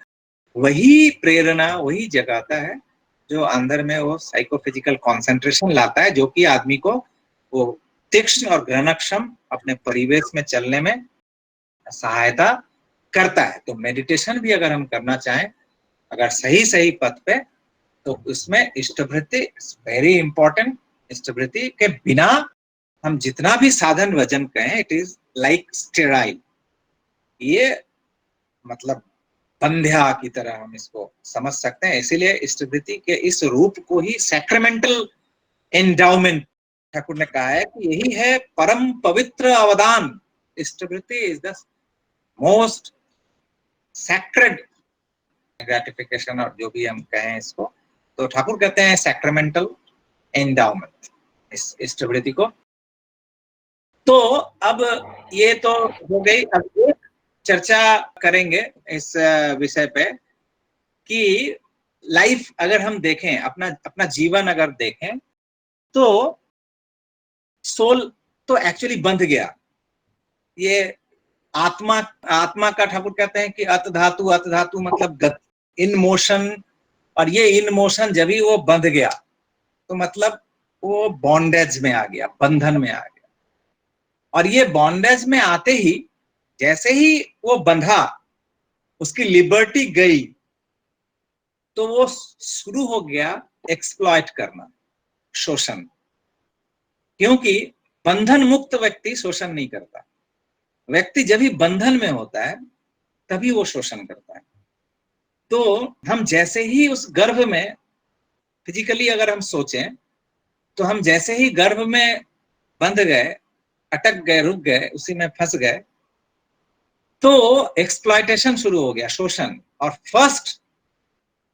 वही प्रेरणा वही जगाता है जो अंदर में वो साइकोफिजिकल कंसंट्रेशन लाता है, जो कि आदमी को वो तीक्ष्ण और ग्रहणक्षम अपने परिवेश में चलने में सहायता करता है। तो मेडिटेशन भी अगर हम करना चाहें, अगर सही पथ पे, तो उसमें इष्टवृत्ति वेरी इंपॉर्टेंट। इष्टवृत्ति के बिना हम जितना भी साधन वजन कहें, इट इज लाइक स्टेराइल। ये मतलब बंध्या की तरह हम इसको समझ सकते हैं। इसीलिए इष्टवृत्ति के इस रूप को ही सैक्रेमेंटल एंडाउमेंट ठाकुर ने कहा है कि यही है परम पवित्र अवदान। Ishtavritti is the most sacred gratification, और जो भी हम कहें इसको, तो ठाकुर कहते हैं सैक्रेमेंटल एंडाउमेंट इस इष्टवृत्ति को। तो अब ये तो हो गई। अब एक चर्चा करेंगे इस विषय पे कि लाइफ अगर हम देखें, अपना जीवन अगर देखें, तो सोल तो एक्चुअली बंध गया। ये आत्मा का ठाकुर कहते हैं कि अत धातु मतलब इन मोशन, और ये इन मोशन जब ही वो बंध गया तो मतलब वो बॉन्डेज में आ गया, बंधन में आ गया। और ये बॉन्डेज में आते ही, जैसे ही वो बंधा, उसकी लिबर्टी गई, तो वो शुरू हो गया एक्सप्लॉइट करना, शोषण। क्योंकि बंधन मुक्त व्यक्ति शोषण नहीं करता। व्यक्ति जब भी बंधन में होता है तभी वो शोषण करता है। तो हम जैसे ही उस गर्भ में, फिजिकली अगर हम सोचें, तो हम जैसे ही गर्भ में बंध गए, अटक गए, रुक गए, उसी में फंस गए, तो एक्सप्लॉयटेशन शुरू हो गया, शोषण। और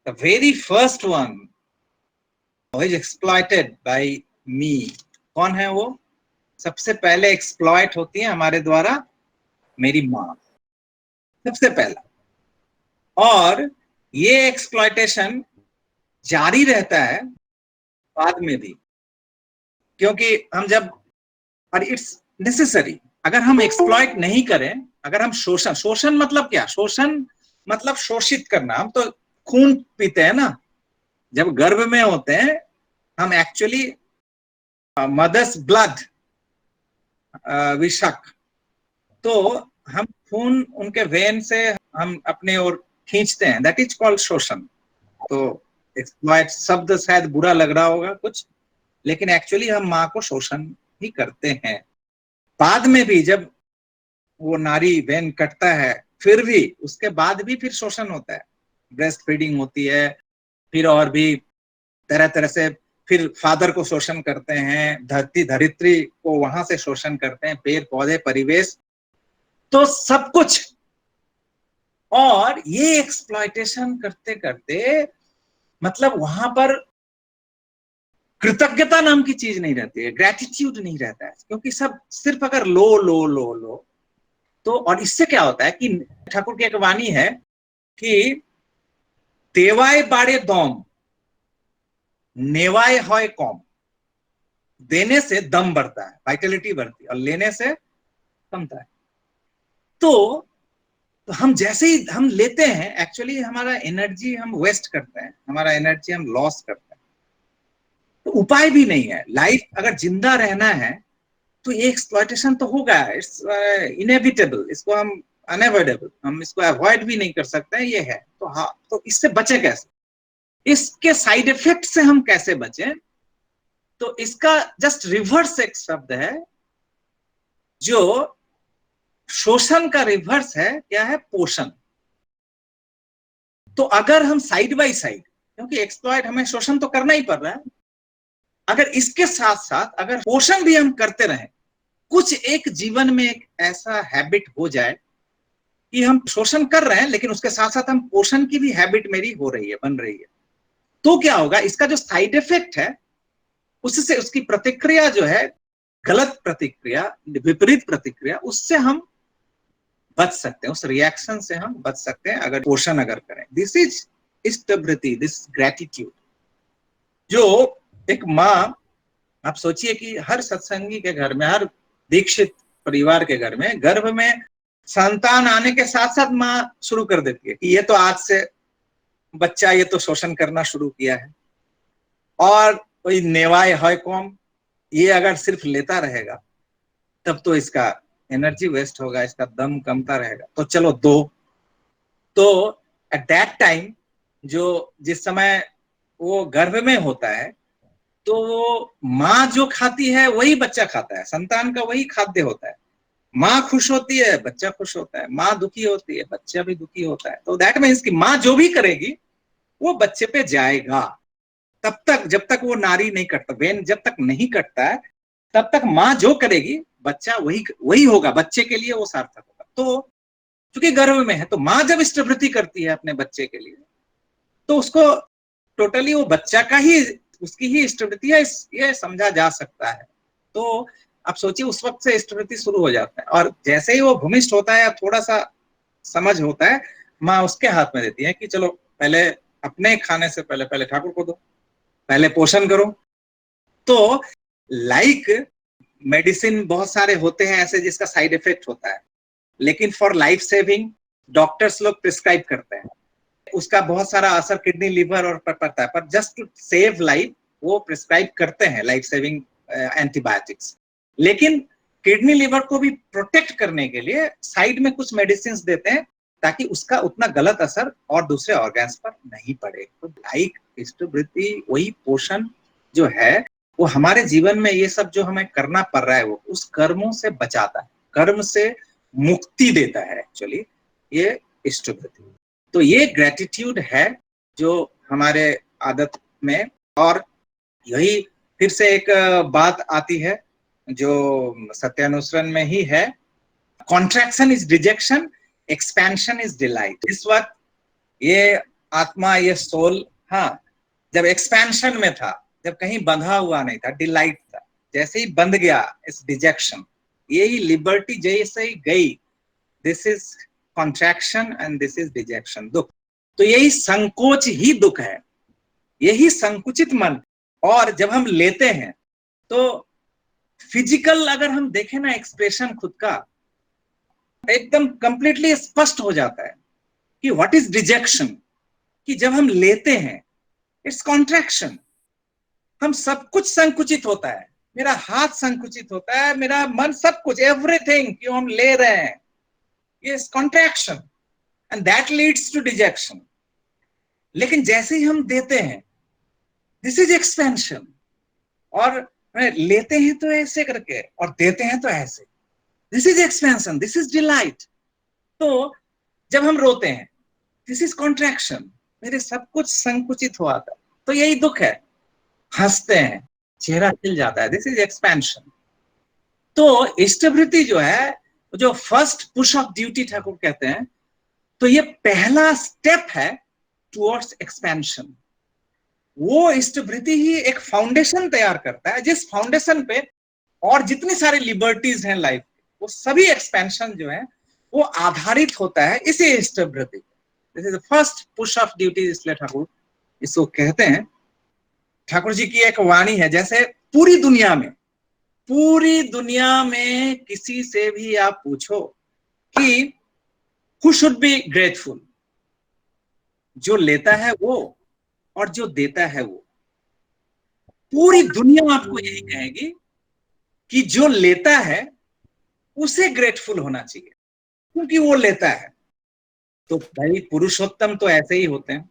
the very first one who is exploited by me, कौन है वो? सबसे पहले एक्सप्लॉइट होती है हमारे द्वारा मेरी माँ, सबसे पहला। और ये एक्सप्लॉयटेशन जारी रहता है बाद में भी, क्योंकि हम जब, और इट्स नेसेसरी, अगर हम एक्सप्लॉइट नहीं करें, अगर हम शोषण, शोषण मतलब क्या, शोषण मतलब शोषित करना। हम तो खून पीते हैं ना, जब गर्भ में होते हैं हम एक्चुअली मदर्स ब्लड विषक, तो हम खून उनके वेन से हम अपने ओर खींचते हैं, दैट इज कॉल्ड शोषण। तो एक्सप्लॉइट शब्द शायद बुरा लग रहा होगा कुछ, लेकिन एक्चुअली हम माँ को शोषण ही करते हैं। बाद में भी जब वो नारी वेन कटता है, फिर भी उसके बाद भी फिर शोषण होता है, ब्रेस्ट फीडिंग होती है, फिर और भी तरह तरह से, फिर फादर को शोषण करते हैं, धरती धरित्री को वहां से शोषण करते हैं, पेड़ पौधे, परिवेश, तो सब कुछ। और ये एक्सप्लॉयटेशन करते करते मतलब वहां पर कृतज्ञता नाम की चीज नहीं रहती है, ग्रेटिट्यूड नहीं रहता है, क्योंकि सब सिर्फ अगर लो लो लो लो तो, और इससे क्या होता है कि ठाकुर की एक वाणी है कि देवाय बाड़े दम नेवाय हॉय कॉम, देने से दम बढ़ता है, वाइटलिटी बढ़ती है, और लेने से कमता है। तो हम जैसे ही हम लेते हैं, एक्चुअली हमारा एनर्जी हम वेस्ट करते हैं, हमारा एनर्जी हम लॉस करते हैं। तो उपाय भी नहीं है, लाइफ अगर जिंदा रहना है तो ये एक्सप्लॉयटेशन तो होगा, इट्स इनएविटेबल, इसको हम अनएवॉइडेबल, हम इसको अवॉइड भी नहीं कर सकते हैं, ये है। तो हाँ, तो इससे बचे कैसे, इसके साइड इफेक्ट से हम कैसे बचें, तो इसका जस्ट रिवर्स एक शब्द है, जो शोषण का रिवर्स है, क्या है, पोषण। तो अगर हम साइड बाय साइड, क्योंकि एक्सप्लॉइट हमें शोषण तो करना ही पड़ रहा है, अगर इसके साथ साथ अगर पोषण भी हम करते रहें, कुछ एक जीवन में एक ऐसा हैबिट हो जाए कि हम शोषण कर रहे हैं लेकिन उसके साथ साथ हम पोषण की भी हैबिट मेरी हो रही है, बन रही है, तो क्या होगा, इसका जो साइड इफेक्ट है, उससे उसकी प्रतिक्रिया जो है, गलत प्रतिक्रिया, विपरीत प्रतिक्रिया, उससे हम बच सकते हैं, उस रिएक्शन से हम बच सकते हैं अगर पोषण अगर करें। This is Ishtavritti, this gratitude. जो एक माँ, आप सोचिए कि हर सत्संगी के घर में, हर दीक्षित परिवार के घर में, गर्भ में संतान आने के साथ साथ माँ शुरू कर देती है कि ये तो आज से बच्चा ये तो शोषण करना शुरू किया है, और कोई नेवाय है कौन, ये अगर सिर्फ लेता रहेगा तब तो इसका एनर्जी वेस्ट होगा, इसका दम कमता रहेगा, तो चलो दो। तो एट दैट टाइम, जो जिस समय वो गर्भ में होता है, तो वो माँ जो खाती है वही बच्चा खाता है, संतान का वही खाद्य होता है। माँ खुश होती है, बच्चा खुश होता है, माँ दुखी होती है, बच्चा भी दुखी होता है। तो दैट मीन्स कि माँ जो भी करेगी वो बच्चे पे जाएगा। तब तक जब तक वो नारी नहीं कटता, वेन जब तक नहीं कटता है, तब तक माँ जो करेगी बच्चा वही वही होगा, बच्चे के लिए वो सार्थक होगा। तो चूंकि गर्भ में है, तो माँ जब इष्टवृत्ति करती है अपने बच्चे के लिए, तो उसको टोटली वो बच्चा का ही, उसकी ही इष्टवृत्ति है, ये समझा जा सकता है। तो आप सोचिए, उस वक्त से इष्टवृत्ति शुरू हो जाता है, और जैसे ही वो भूमिष्ठ होता है, थोड़ा सा समझ होता है, माँ उसके हाथ में देती है कि चलो पहले अपने खाने से पहले पहले ठाकुर को दो, पहले पोषण करो। तो लाइक मेडिसिन बहुत सारे होते हैं ऐसे जिसका साइड इफेक्ट होता है, लेकिन फॉर लाइफ सेविंग डॉक्टर्स लोग प्रिस्क्राइब करते हैं, उसका बहुत सारा असर किडनी लिवर और पर पड़ता है, पर जस्ट टू सेव लाइफ वो प्रिस्क्राइब करते हैं लाइफ सेविंग एंटीबायोटिक्स। लेकिन किडनी लिवर को भी प्रोटेक्ट करने के लिए साइड में कुछ मेडिसिन देते हैं, ताकि उसका उतना गलत असर और दूसरे ऑर्गन्स पर नहीं पड़े। तो लाइक इष्टवृत्ति, वही पोषण जो है, वो हमारे जीवन में ये सब जो हमें करना पड़ रहा है, वो उस कर्मों से बचाता है, कर्म से मुक्ति देता है एक्चुअली ये इष्टवृत्ति। तो ये ग्रेटिट्यूड है जो हमारे आदत में। और यही फिर से एक बात आती है जो सत्यानुसरण में ही है, contraction is rejection, expansion is delight. इस वक्त ये आत्मा, ये सोल, हाँ, जब एक्सपेंशन में था, जब कहीं बंधा हुआ नहीं था, डिलाइट था, जैसे ही बंध गया इस डिजेक्शन, यही लिबर्टी जैसे ही गई, this is contraction and this is detection, दुख। तो यही संकोच ही दुख है, यही संकुचित मन। और जब हम लेते हैं तो फिजिकल अगर हम देखें ना एक्सप्रेशन खुद का, एकदम कंप्लीटली स्पष्ट हो जाता है कि व्हाट इज रिजेक्शन। कि जब हम लेते हैं इट्स कॉन्ट्रैक्शन, हम सब कुछ संकुचित होता है, मेरा हाथ संकुचित होता है, मेरा मन, सब कुछ, एवरीथिंग, क्यों हम ले रहे हैं, ये contraction, and that leads to rejection. लेकिन जैसे ही हम देते हैं दिस इज एक्सपेंशन। और लेते हैं तो ऐसे करके और देते हैं तो ऐसे, this is expansion, this is delight. तो जब हम रोते हैं दिस इज कॉन्ट्रैक्शन, मेरे सब कुछ संकुचित हुआ था, तो यही दुख है। हंसते हैं चेहरा खिल जाता है, दिस इज एक्सपेंशन। तो इष्टवृत्ति जो है, जो first push of duty Thakur कहते हैं, तो ये पहला स्टेप है टुवर्ड्स एक्सपेंशन। वो इष्टवृत्ति ही एक फाउंडेशन तैयार करता है, जिस फाउंडेशन पे और जितनी सारी लिबर्टीज हैं लाइफ की, वो सभी एक्सपेंशन जो है वो आधारित होता है इसी इष्टवृत्ति। This is the first push of duty, इसलिए ठाकुर इसको कहते हैं। ठाकुर जी की एक वाणी है, जैसे पूरी दुनिया में किसी से भी आप पूछो कि हु शुड बी ग्रेटफुल, जो लेता है वो और जो देता है वो। पूरी दुनिया आपको यही कहेगी कि जो लेता है उसे ग्रेटफुल होना चाहिए क्योंकि वो लेता है। तो भाई पुरुषोत्तम तो ऐसे ही होते हैं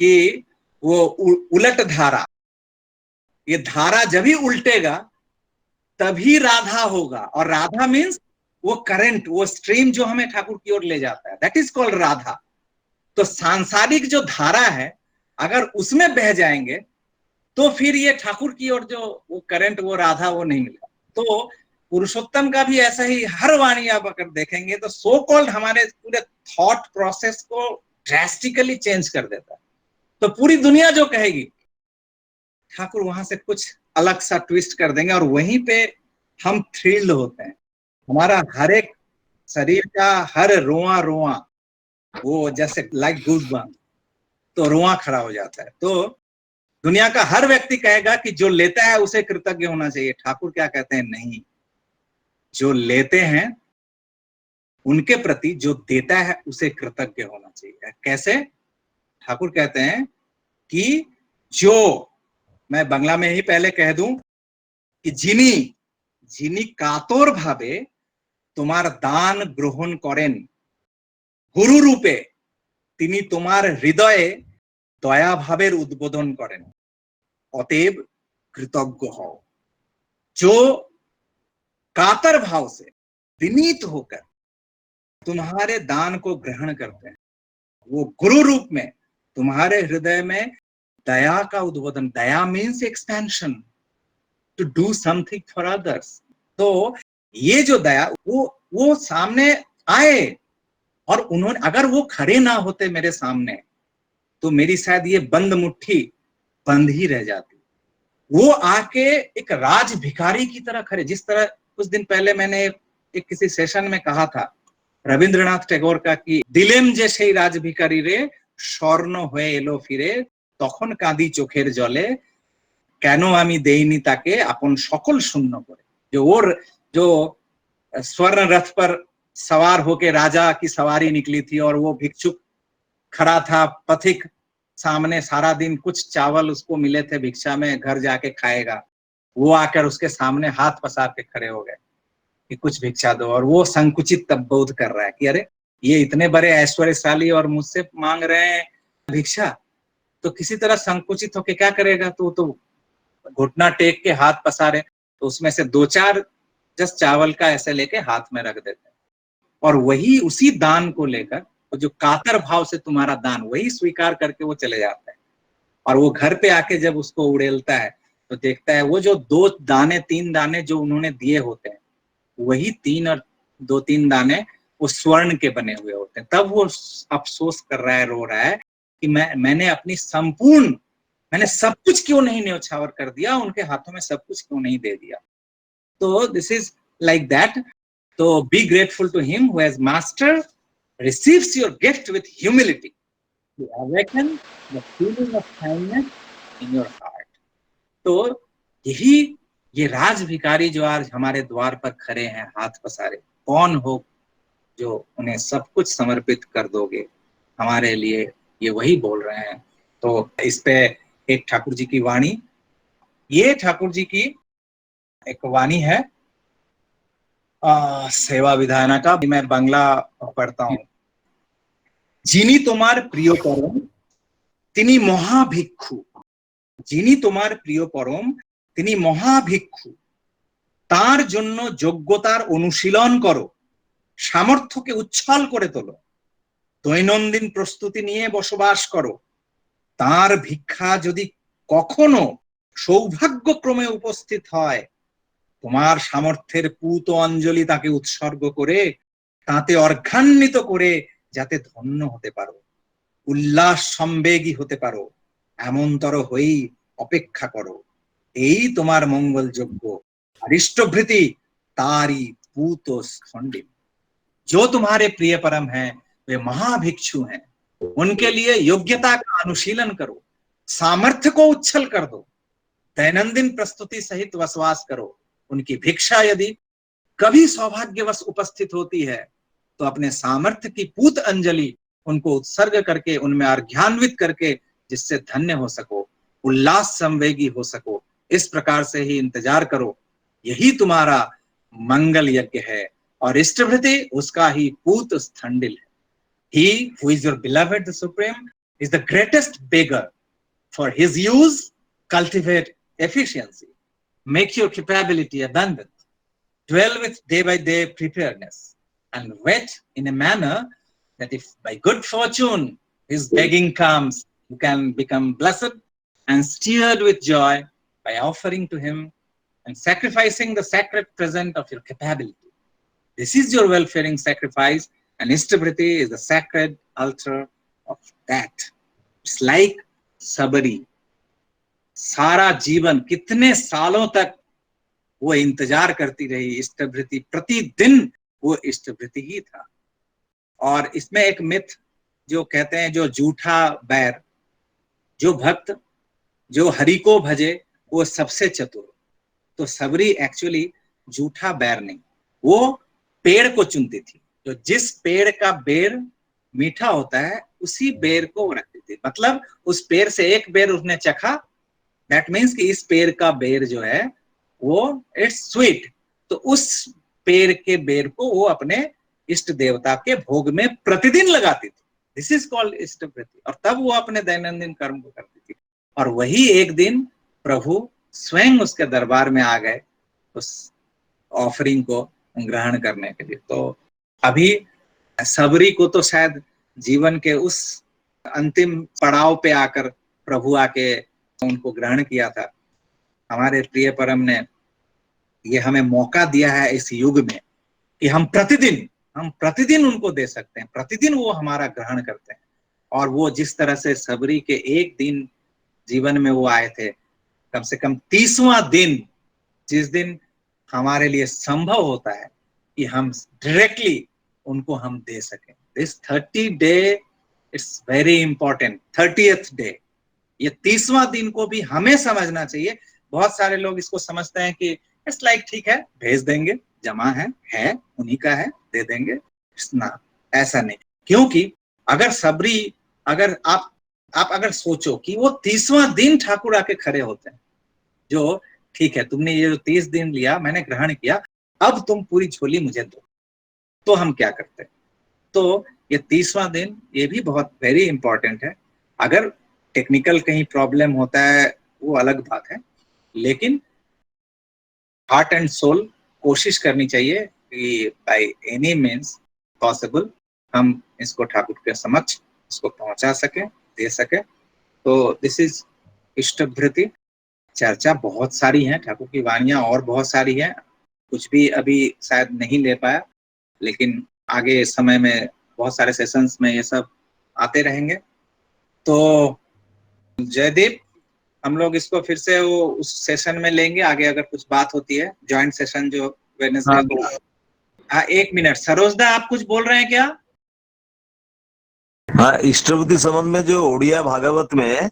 कि वो उलट धारा, ये धारा जब ही उल्टेगा तभी राधा होगा। और राधा मीन्स वो करंट, वो स्ट्रीम जो हमें ठाकुर की ओर ले जाता है, दैट इज कॉल्ड राधा। तो सांसारिक जो धारा है अगर उसमें बह जाएंगे तो फिर ये ठाकुर की ओर जो वो करंट, वो राधा, वो नहीं मिलेगा। तो पुरुषोत्तम का भी ऐसा ही, हर वाणी आप अगर देखेंगे तो सो कॉल्ड हमारे पूरे थॉट प्रोसेस को ड्रास्टिकली चेंज कर देता है। तो पूरी दुनिया जो कहेगी ठाकुर वहां से कुछ अलग सा ट्विस्ट कर देंगे, और वहीं पे हम थ्रिल्ड होते हैं। हमारा हर एक शरीर का हर रोआ रोआ वो जैसे लाइक गूज़बम्प, तो रोआ खड़ा हो जाता है। तो दुनिया का हर व्यक्ति कहेगा कि जो लेता है उसे कृतज्ञ होना चाहिए। ठाकुर क्या कहते हैं, नहीं, जो लेते हैं उनके प्रति जो देता है उसे कृतज्ञ होना चाहिए। कैसे? ठाकुर कहते हैं कि जो, मैं बांग्ला में ही पहले कह दूं कि যিনি কাতর ভাবে তোমার দান গ্রহণ করেন, গুরু রূপে তিনি তোমার হৃদয়ে দয়া ভাবের উদ্বোধন করেন, অতএব कृतज्ञ हो। जो कातर भाव से विनीत होकर तुम्हारे दान को ग्रहण करते हैं, वो गुरु रूप में तुम्हारे हृदय में दया का उद्बोधन, daya means expansion, to do something for others. तो ये जो दया वो सामने आए, और उन्होंने, अगर वो खड़े ना होते मेरे सामने तो मेरी शायद ये बंद मुट्ठी बंद ही रह जाती। वो आके एक राज भिखारी की तरह खड़े, जिस तरह कुछ दिन पहले मैंने एक किसी सेशन में कहा था रविंद्रनाथ टैगोर का कि दिलेम जे সেই রাজ ভিখারি রে স্বর্ণ হয়ে এলো ফিরে তখন কাঁদি চোখের জলে কেন আমি দেইনি তাকে আপন সকল শূন্য করে। जो स्वर्ण रथ पर सवार होके राजा की सवारी निकली थी और वो भिक्षुक खड़ा था पथिक सामने, सारा दिन कुछ चावल उसको मिले थे भिक्षा में, घर जाके खाएगा। वो आकर उसके सामने हाथ पसार के खड़े हो गए कि कुछ भिक्षा दो, और वो संकुचित तब बोध कर रहा है कि अरे ये इतने बड़े ऐश्वर्यशाली और मुझसे मांग रहे हैं भिक्षा, तो किसी तरह संकुचित होके क्या करेगा, तो घुटना टेक के हाथ पसारे, तो उसमें से 2-4 जस्ट चावल का ऐसे लेके हाथ में रख देते हैं। और वही उसी दान को लेकर, जो कातर भाव से तुम्हारा दान, वही स्वीकार करके वो चले जाता है। और वो घर पे आके जब उसको उड़ेलता है तो देखता है वो जो 2-3 दाने जो उन्होंने दिए होते हैं, वही 3 और 2-3 दाने वो स्वर्ण के बने हुए होते हैं। तब वो अफसोस कर रहा है, रो रहा है कि मैंने अपनी संपूर्ण, मैंने सब कुछ क्यों नहीं न्यौछावर कर दिया, उनके हाथों में सब कुछ क्यों नहीं दे दिया। तो दिस इज लाइक दैट। तो be grateful to him who has master receives your gift with humility, to awaken the feeling of kindness in your heart. तो यही ये राज भिखारी जो आज हमारे द्वार पर खड़े हैं हाथ पसारे, कौन हो जो उन्हें सब कुछ समर्पित कर दोगे हमारे लिए, ये वही बोल रहे हैं। तो इस पे एक ठाकुर जी की वाणी, ये ठाकुर जी की एक वाणी है सेवा विधाना का, मैं बांग्ला पढ़ता हूँ। যিনি তোমার প্রিয় পরম তিনি মহাভিক্ষু, যিনি তোমার প্রিয় পরম তিনি মহাভিক্ষু, তার জন্য যোগ্যতার অনুশীলন করো, সামর্থ্যকে উচ্ছল করে তোলো, দৈনন্দিন প্রস্তুতি নিয়ে বসবাস করো। তার ভিক্ষা যদি কখনো সৌভাগ্যক্রমে উপস্থিত হয়, তোমার সামর্থ্যের পূত অঞ্জলি তাকে উৎসর্গ করে তাতে অর্ঘান্বিত করে যাতে ধন্য হতে পারো, উল্লাস সম্বেগী হতে পারো, এমনতর হয়েই অপেক্ষা করো। এই তোমার মঙ্গলযোগ্য अरिष्टभृति तारी पूत स्खंडित। जो तुम्हारे प्रिय परम हैं वे महाभिक्षु हैं, उनके लिए योग्यता का अनुशीलन करो, सामर्थ्य को उच्छल कर दो, दैनंदिन प्रस्तुति सहित वसवास करो। उनकी भिक्षा यदि कभी सौभाग्यवश उपस्थित होती है तो अपने सामर्थ्य की पूत अंजलि उनको उत्सर्ग करके उनमें अर्घ्यान्वित करके जिससे धन्य हो सको, उल्लास संवेगी हो सको, इस प्रकार से ही इंतजार करो। यही तुम्हारा मंगल यज्ञ है और इष्टभृति उसका ही पूत स्थंडिल है। He who is your beloved the supreme is the greatest beggar. For his use cultivate efficiency, make your capability abundant, dwell with day by day preparedness, and wait in a manner that if by good fortune his begging comes, you can become blessed and stirred with joy by offering to him and sacrificing the sacred present of your capability. This is your welfaring sacrifice, and Ishtabriti is the sacred altar of that. It's like sabari. सारा जीवन कितने सालों तक वो इंतजार करती रही इष्टभृति, प्रतिदिन वो इष्टभृति ही था। और इसमें एक मिथ जो कहते हैं, जो झूठा बैर, जो भक्त जो हरि को भजे वो सबसे चतुर। तो सबरी एक्चुअली झूठा बैर नहीं, वो पेड़ को चुनती थी, जो जिस पेड़ का बेर मीठा होता है उसी बेर को रखती थी। मतलब उस पेड़ से एक बेर उसने चखा, दैट मीन्स कि इस पेड़ का बेर जो है वो इट्स स्वीट, तो उस पेड़ के बेर को वो अपने इष्ट देवता के भोग में प्रतिदिन लगाती थी। This is called Ishtabhriti. और तब वो अपने दैनंदिन कर्म को करती थी। और वही एक दिन प्रभु स्वयं उसके दरबार में आ गए उस ऑफरिंग को ग्रहण करने के लिए। तो अभी सबरी को तो शायद जीवन के उस अंतिम पड़ाव पे आकर प्रभु आके उनको ग्रहण किया था। हमारे प्रिय परम ने ये हमें मौका दिया है इस युग में कि हम प्रतिदिन उनको दे सकते हैं, प्रतिदिन वो हमारा ग्रहण करते हैं। और वो जिस तरह से सबरी के एक दिन जीवन में वो आए थे, कम से कम 30वां दिन, जिस दिन हमारे लिए संभव होता है कि हम डायरेक्टली उनको हम दे सकें। This 30 day it's very important. 30th day, ये 30वां दिन को भी हमें समझना चाहिए। बहुत सारे लोग इसको समझते हैं कि इट्स लाइक ठीक है, भेज देंगे, जमा है उन्हीं का है, दे देंगे ना, ऐसा नहीं। क्योंकि अगर सबरी, अगर आप अगर सोचो कि वो 30वां दिन ठाकुर आके खड़े होते हैं, जो ठीक है तुमने ये जो 30 दिन लिया, मैंने ग्रहण किया, अब तुम पूरी झोली मुझे दो, तो हम क्या करते हैं? तो ये 30वां दिन ये भी बहुत वेरी इंपॉर्टेंट है। अगर टेक्निकल कहीं प्रॉब्लम होता है वो अलग बात है, लेकिन हार्ट एंड सोल कोशिश करनी चाहिए कि बाय एनी मीन्स पॉसिबल हम इसको ठाकुर के समक्ष इसको पहुंचा सके, दे सके। तो दिस इज इष्टभृति। चर्चा बहुत सारी है, ठाकुर की वाणियां और बहुत सारी है, कुछ भी अभी शायद नहीं ले पाया, लेकिन आगे समय में बहुत सारे सेशंस में ये सब आते रहेंगे। तो जयदीप, हम लोग इसको फिर से वो उस सेशन में लेंगे आगे, अगर कुछ बात होती है, जॉइंट सेशन जो वेडनेसडे। हाँ, 1 मिनट, सरोजदा आप कुछ बोल रहे हैं क्या? हाँ, इष्टवृत्ति संबंध में जो उड़िया भागवत में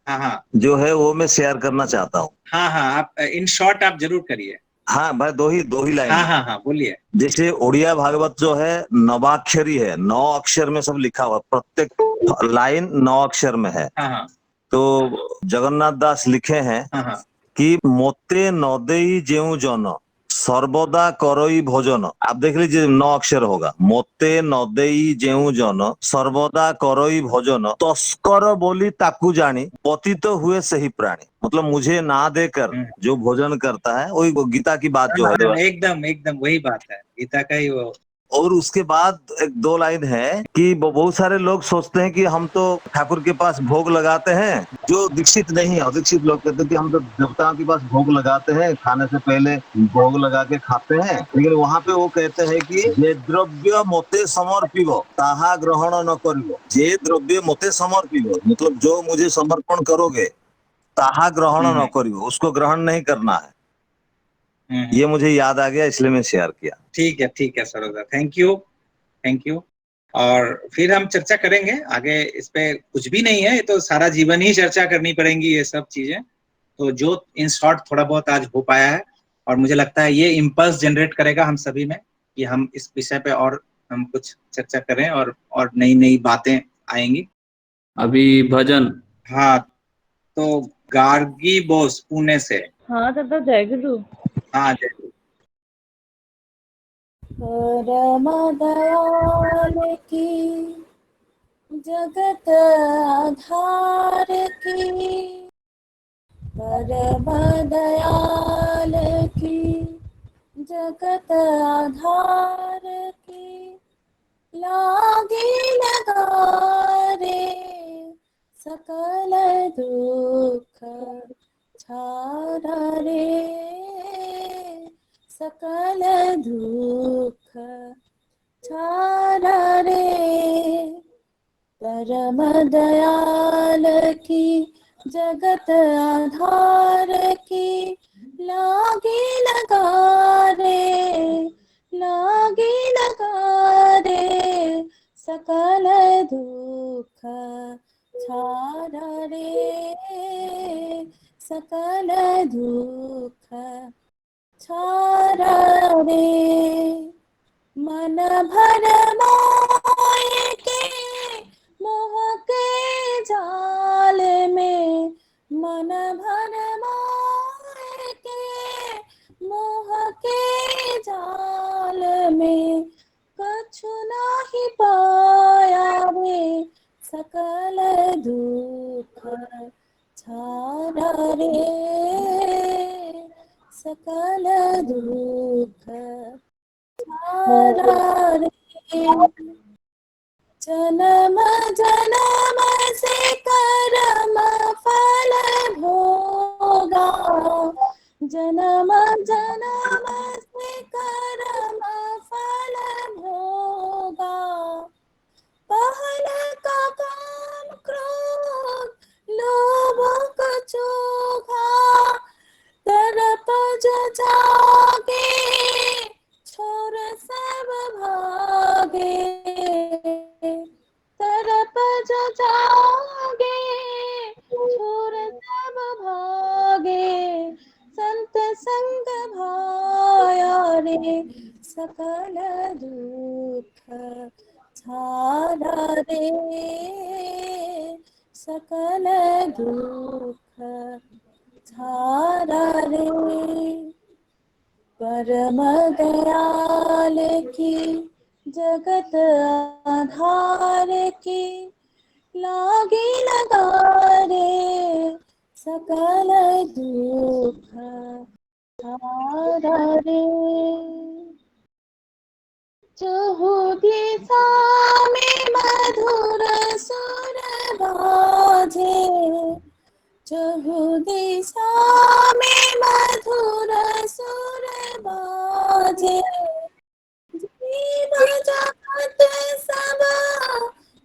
हाँ हाँ जो है वो मैं शेयर करना चाहता हूँ। हाँ हाँ, आप इन शॉर्ट आप जरूर करिए। हाँ भाई, दो ही लाइन हाँ है। हाँ हाँ, बोलिए। जैसे उड़िया भागवत जो है नवाक्षरी है, 9 अक्षर में सब लिखा हुआ, प्रत्येक लाइन 9 अक्षर में है। हाँ हाँ तो जगन्नाथ दास लिखे हैं हाँ हाँ कि मोते नदेई जेऊ जन सर्वदा करई भोजन। आप देख लीजिए, 9 अक्षर होगा, मोते नदेई जेऊ जन सर्वदा करई भोजन तस्कर बोली ताकू जानी पतित हुए सही प्राणी। मतलब मुझे ना देकर हम्म। जो भोजन करता है, वही गीता की बात जो हाँ है। हाँ, एकदम एकदम वही बात है, गीता का ही वो। और उसके बाद एक 2 लाइन है कि बहुत सारे लोग सोचते हैं कि हम तो ठाकुर के पास भोग लगाते हैं, जो दीक्षित नहीं है, अदीक्षित लोग कहते हैं कि हम तो देवताओं के पास भोग लगाते हैं, खाने से पहले भोग लगा के खाते हैं। लेकिन वहाँ पे वो कहते हैं कि जे द्रव्य मोते समर्पिबो ताहा ग्रहण न करिबो। जे द्रव्य मोते समर्पिबो मतलब जो मुझे समर्पण करोगे, ताहा ग्रहण न करिबो, उसको ग्रहण नहीं करना है। ये मुझे याद आ गया, इसलिए मैं शेयर किया। ठीक है Saroja, thank you thank you. और फिर हम चर्चा करेंगे आगे इस पे। कुछ भी नहीं है, ये तो सारा जीवन ही चर्चा करनी पड़ेंगी ये सब चीजें। तो जो इन शॉर्ट थोड़ा बहुत आज हो पाया है, और मुझे लगता है ये इम्पल्स जनरेट करेगा हम सभी में कि हम इस विषय पे और हम कुछ चर्चा करें, और नई नई बातें आएंगी। अभी भजन। हाँ, तो गार्गी बोस पुणे से। हाँ दादा, जय गुरु। हाँ जय गुरु। परम दयाल की जगत आधार की, परम दयाल की जगत आधार की, लागे लगा रे सकल दुख छाड़ा रे, सकल दुख छाड़ा रे। परम दयाल की जगत आधार की, लागे लगा रे, लागे लगा रे सकल दुख छाड़ा रे, सकल दुख छाड़ा रे। मन भर मोह के मोह के जाल में, मन भर मोह के मोह के जाल में, कछु नाही पाया रे सकल दुख छाड़ा रे, सकल दुख छाड़ा रे। जन्म जन्म से कर्म फल भोगा, जन्म जन्म से कर्म फल भोगा, पहले का काम क्रोध लोभ को चोखा, तरप जो जागे छोर सब भागे, तरप जो जागे छोर सब भागे, संत संग भाया रे सकल दुख छाड़ा रे, सकल दुख छाड़ा रे। परम दयाल की जगत आधार की, लागे लगा रे सकल दुख छाड़ा रे। चहु दिशा में मधुर सुर बाजे, चहु दिशा में मधुर सुर बाजे, जीव जगत सब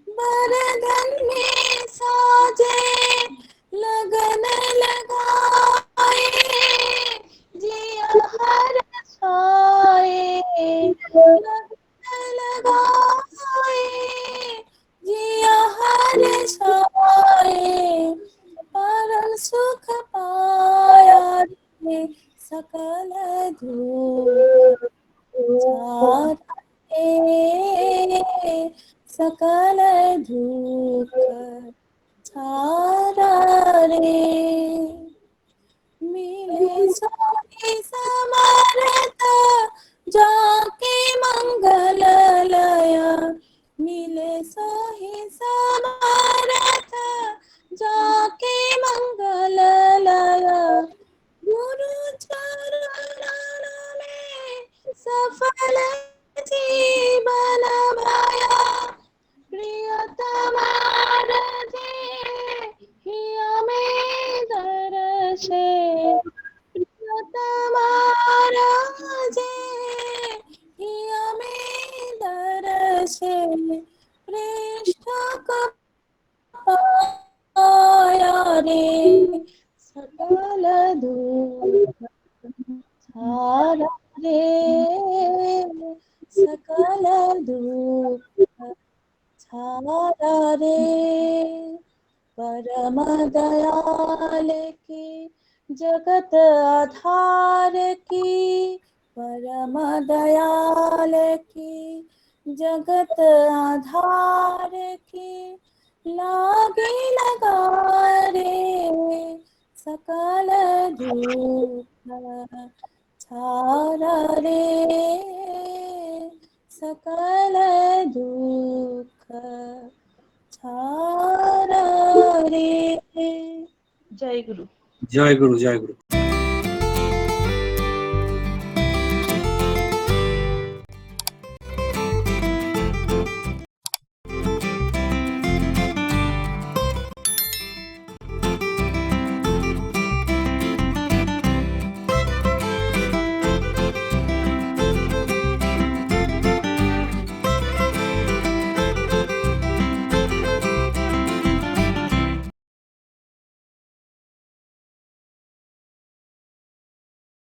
बरधन में साजे, लगन लगाए जिया हर छाए, लगन लगाए सकल दुख छाड़ा रे। मिले सोई समर्थ जाके मंगल लया, मिले सोई समर्थ जाके मंगल लया। गुरु चरण में सफल जीवन भया, प्रियतमा रजे हिया में दर्शे। प्रियतमा रजे हिया में दर्शे, पृष्ठ पाया रे। सकल दुख छाड़ा रे, सकल दुख छाड़ा रे। परम दयाल की जगत आधार की, परम दयाल की जगत आधार की, लागे लगा रे। सकल दुख छाड़ा रे, सकल दुख छाड़ा रे। जय गुरु। जय गुरु, जय गुरु।